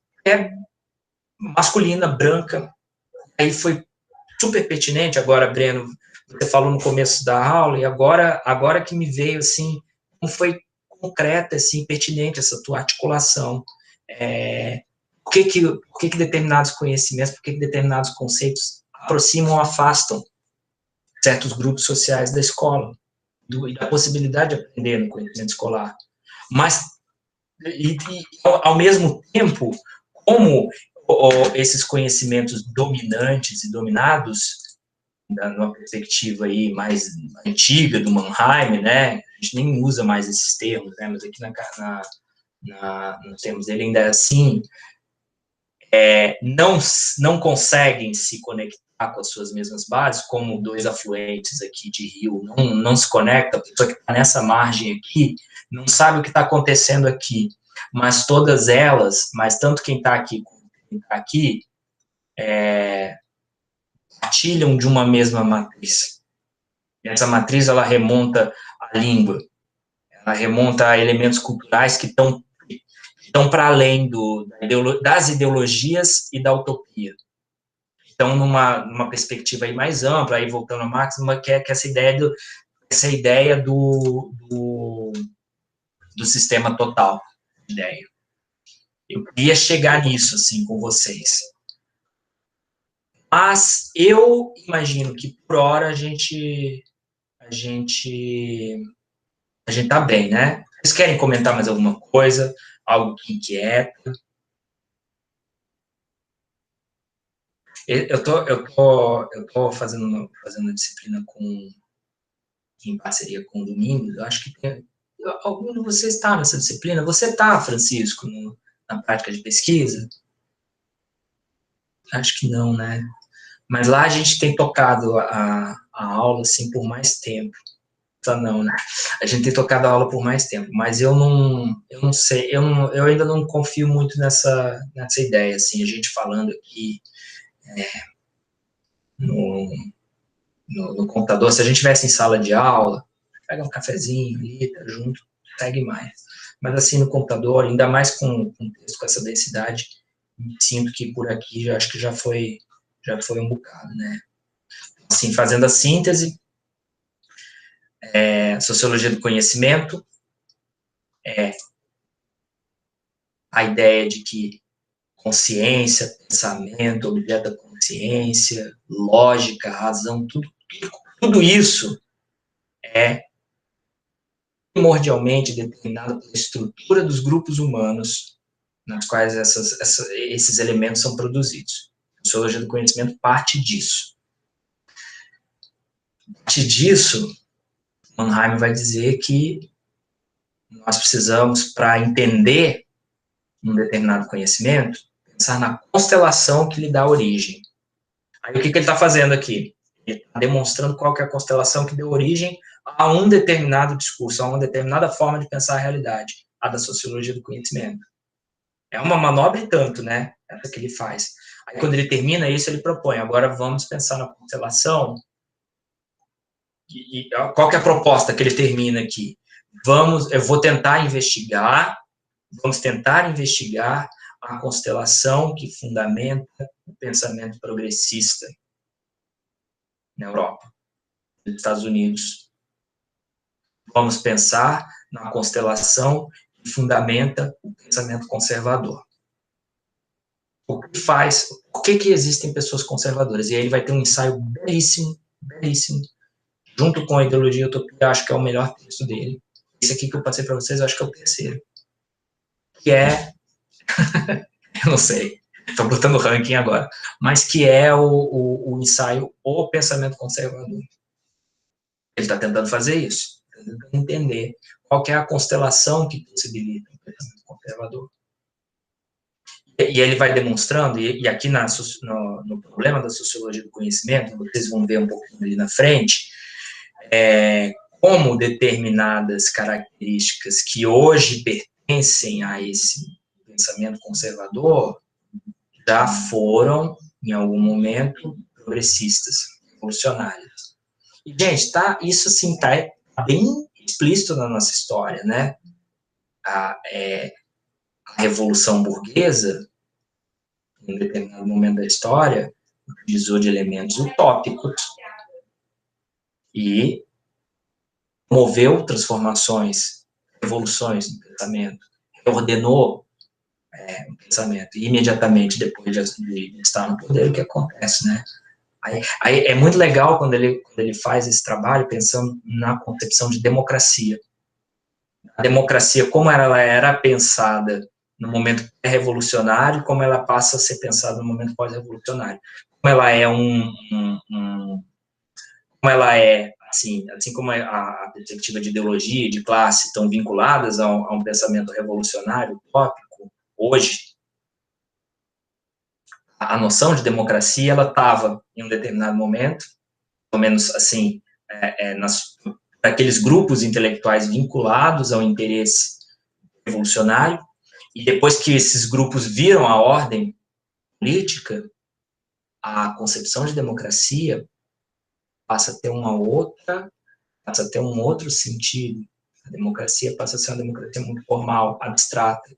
masculina, branca. Aí foi super pertinente. Agora, Breno, você falou no começo da aula, e agora que me veio, assim, como foi concreta, assim, pertinente essa tua articulação. Por que determinados conhecimentos, por que determinados conceitos aproximam ou afastam certos grupos sociais da escola, e da possibilidade de aprender no conhecimento escolar. Mas, ao mesmo tempo, como esses conhecimentos dominantes e dominados, numa perspectiva aí mais antiga do Mannheim, né? A gente nem usa mais esses termos, né? Mas aqui nos termos dele ainda é assim, não conseguem se conectar com as suas mesmas bases, como dois afluentes aqui de rio, não se conecta, a pessoa que está nessa margem aqui, não sabe o que está acontecendo aqui, mas todas elas, mas tanto quem está aqui como quem está aqui, partilham de uma mesma matriz. E essa matriz, ela remonta à língua, ela remonta a elementos culturais que estão para além das ideologias e da utopia. Então, numa perspectiva aí mais ampla, aí voltando a Marx, que é essa ideia do sistema total, ideia. Eu queria chegar nisso, assim, com vocês. Mas eu imagino que, por hora, a gente tá bem, né? Vocês querem comentar mais alguma coisa? Algo que inquieta? Eu tô fazendo disciplina em parceria com o Domingos. Eu acho que algum de vocês está nessa disciplina. Você está, Francisco, na prática de pesquisa? Acho que não, né? Mas lá a gente tem tocado a aula, assim, por mais tempo. Não, né? A gente tem tocado a aula por mais tempo, mas eu não sei, eu ainda não confio muito nessa ideia, assim, a gente falando aqui no computador. Se a gente estivesse em sala de aula, pega um cafezinho, lida junto, segue mais. Mas assim, no computador, ainda mais com texto com essa densidade, sinto que por aqui acho que já foi um bocado, né? Assim, fazendo a síntese, sociologia do conhecimento é a ideia de que consciência, pensamento, objeto da consciência, lógica, razão, tudo isso é primordialmente determinado pela estrutura dos grupos humanos nas quais esses elementos são produzidos. A sociologia do conhecimento parte disso. A partir disso, Mannheim vai dizer que nós precisamos, para entender um determinado conhecimento, pensar na constelação que lhe dá origem. Aí o que ele está fazendo aqui? Ele está demonstrando qual que é a constelação que deu origem a um determinado discurso, a uma determinada forma de pensar a realidade, a da sociologia do conhecimento. É uma manobra e tanto, né? Essa que ele faz. Aí quando ele termina isso, ele propõe, agora vamos pensar na constelação. E qual que é a proposta que ele termina aqui? Vamos tentar investigar a constelação que fundamenta o pensamento progressista na Europa, nos Estados Unidos. Vamos pensar na constelação que fundamenta o pensamento conservador. Por que existem pessoas conservadoras? E aí ele vai ter um ensaio belíssimo, belíssimo, junto com a ideologia e utopia, acho que é o melhor texto dele. Esse aqui que eu passei para vocês, acho que é o terceiro. Que é, eu não sei, estou botando ranking agora, mas que é o ensaio O Pensamento Conservador. Ele está tentando fazer isso, tentando entender qual que é a constelação que possibilita o pensamento conservador. E ele vai demonstrando, e aqui no problema da sociologia do conhecimento, vocês vão ver um pouquinho ali na frente, como determinadas características que hoje pertencem a esse pensamento conservador já foram, em algum momento, progressistas, revolucionárias. E, gente, isso assim, tá bem explícito na nossa história, né? A Revolução Burguesa, em um determinado momento da história, utilizou de elementos utópicos e promoveu transformações, revoluções no pensamento, reordenou o pensamento. E imediatamente depois de estar no poder, o que acontece, né? Aí é muito legal quando ele faz esse trabalho pensando na concepção de democracia. A democracia, como ela era pensada no momento pré-revolucionário, como ela passa a ser pensada no momento pós-revolucionário. Como ela é como ela é, assim como a perspectiva de ideologia e de classe estão vinculadas a um pensamento revolucionário, utópico, hoje, a noção de democracia, ela estava, em um determinado momento, pelo menos, assim, aqueles grupos intelectuais vinculados ao interesse revolucionário, e depois que esses grupos viram a ordem política, a concepção de democracia passa a ter passa a ter um outro sentido. A democracia passa a ser uma democracia muito formal, abstrata.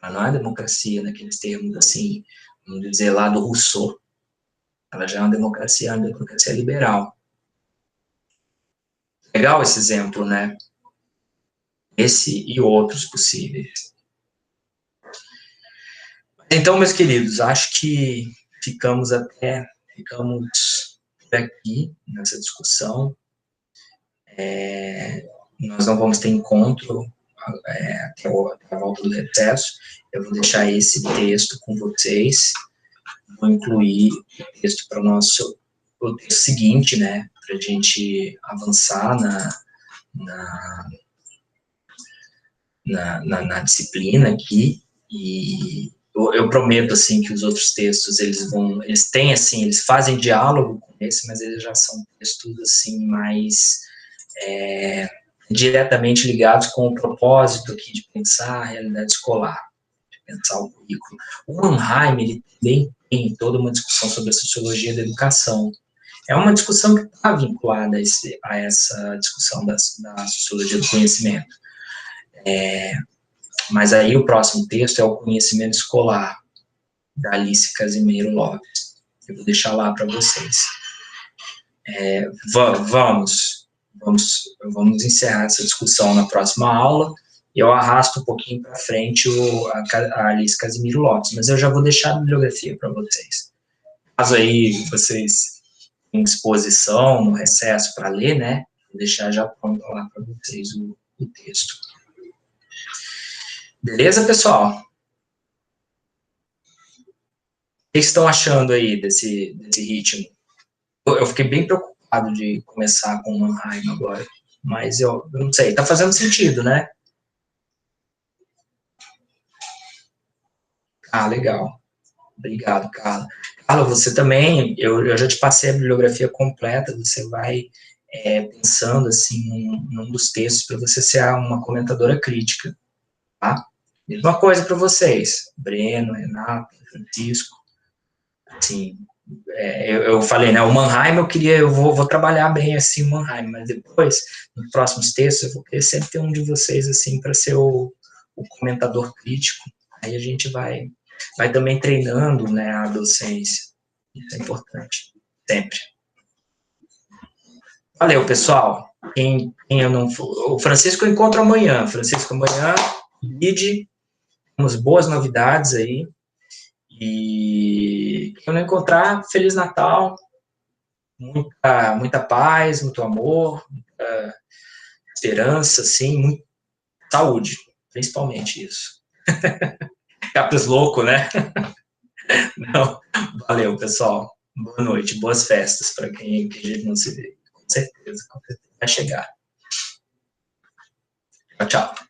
Ela não é democracia naqueles termos, assim, vamos dizer, lá do Rousseau. Ela já é uma democracia liberal. Legal esse exemplo, né? Esse e outros possíveis. Então, meus queridos, acho que ficamos por aqui nessa discussão. Nós não vamos ter encontro até a volta do recesso. Eu vou deixar esse texto com vocês. Vou incluir o texto para o texto seguinte, né? Para a gente avançar na disciplina aqui. E eu prometo, assim, que os outros textos, eles fazem diálogo com esse, mas eles já são textos, assim, mais diretamente ligados com o propósito aqui de pensar a realidade escolar, de pensar o currículo. O Mannheim, ele também tem toda uma discussão sobre a sociologia da educação. É uma discussão que está vinculada a essa discussão da sociologia do conhecimento. Mas aí o próximo texto é o Conhecimento Escolar, da Alice Casimiro Lopes. Eu vou deixar lá para vocês. Vamos encerrar essa discussão na próxima aula. Eu arrasto um pouquinho para frente a Alice Casimiro Lopes, mas eu já vou deixar a bibliografia para vocês. Caso aí vocês tenham disposição no recesso para ler, né? Vou deixar já pronto lá para vocês o texto. Beleza, pessoal? O que vocês estão achando aí desse ritmo? Eu fiquei bem preocupado de começar com o Mannheim agora, mas eu não sei, tá fazendo sentido, né? Ah, legal. Obrigado, Carla. Carla, você também, eu já te passei a bibliografia completa, você vai pensando, assim, num dos textos para você ser uma comentadora crítica, tá? Mesma coisa para vocês, Breno, Renato, Francisco, assim, eu falei, né, o Mannheim eu vou trabalhar bem, assim, o Mannheim, mas depois, nos próximos textos, eu vou querer sempre ter um de vocês, assim, para ser o comentador crítico, aí a gente vai também treinando, né, a docência, isso é importante, sempre. Valeu, pessoal, quem eu não for, o Francisco eu encontro amanhã, temos boas novidades aí, e quem eu não encontrar, Feliz Natal, muita paz, muito amor, muita esperança, assim, muita saúde, principalmente isso. Capes louco, né? Não, valeu, pessoal. Boa noite, boas festas para quem a gente não se vê. Com certeza vai chegar. Tchau, tchau.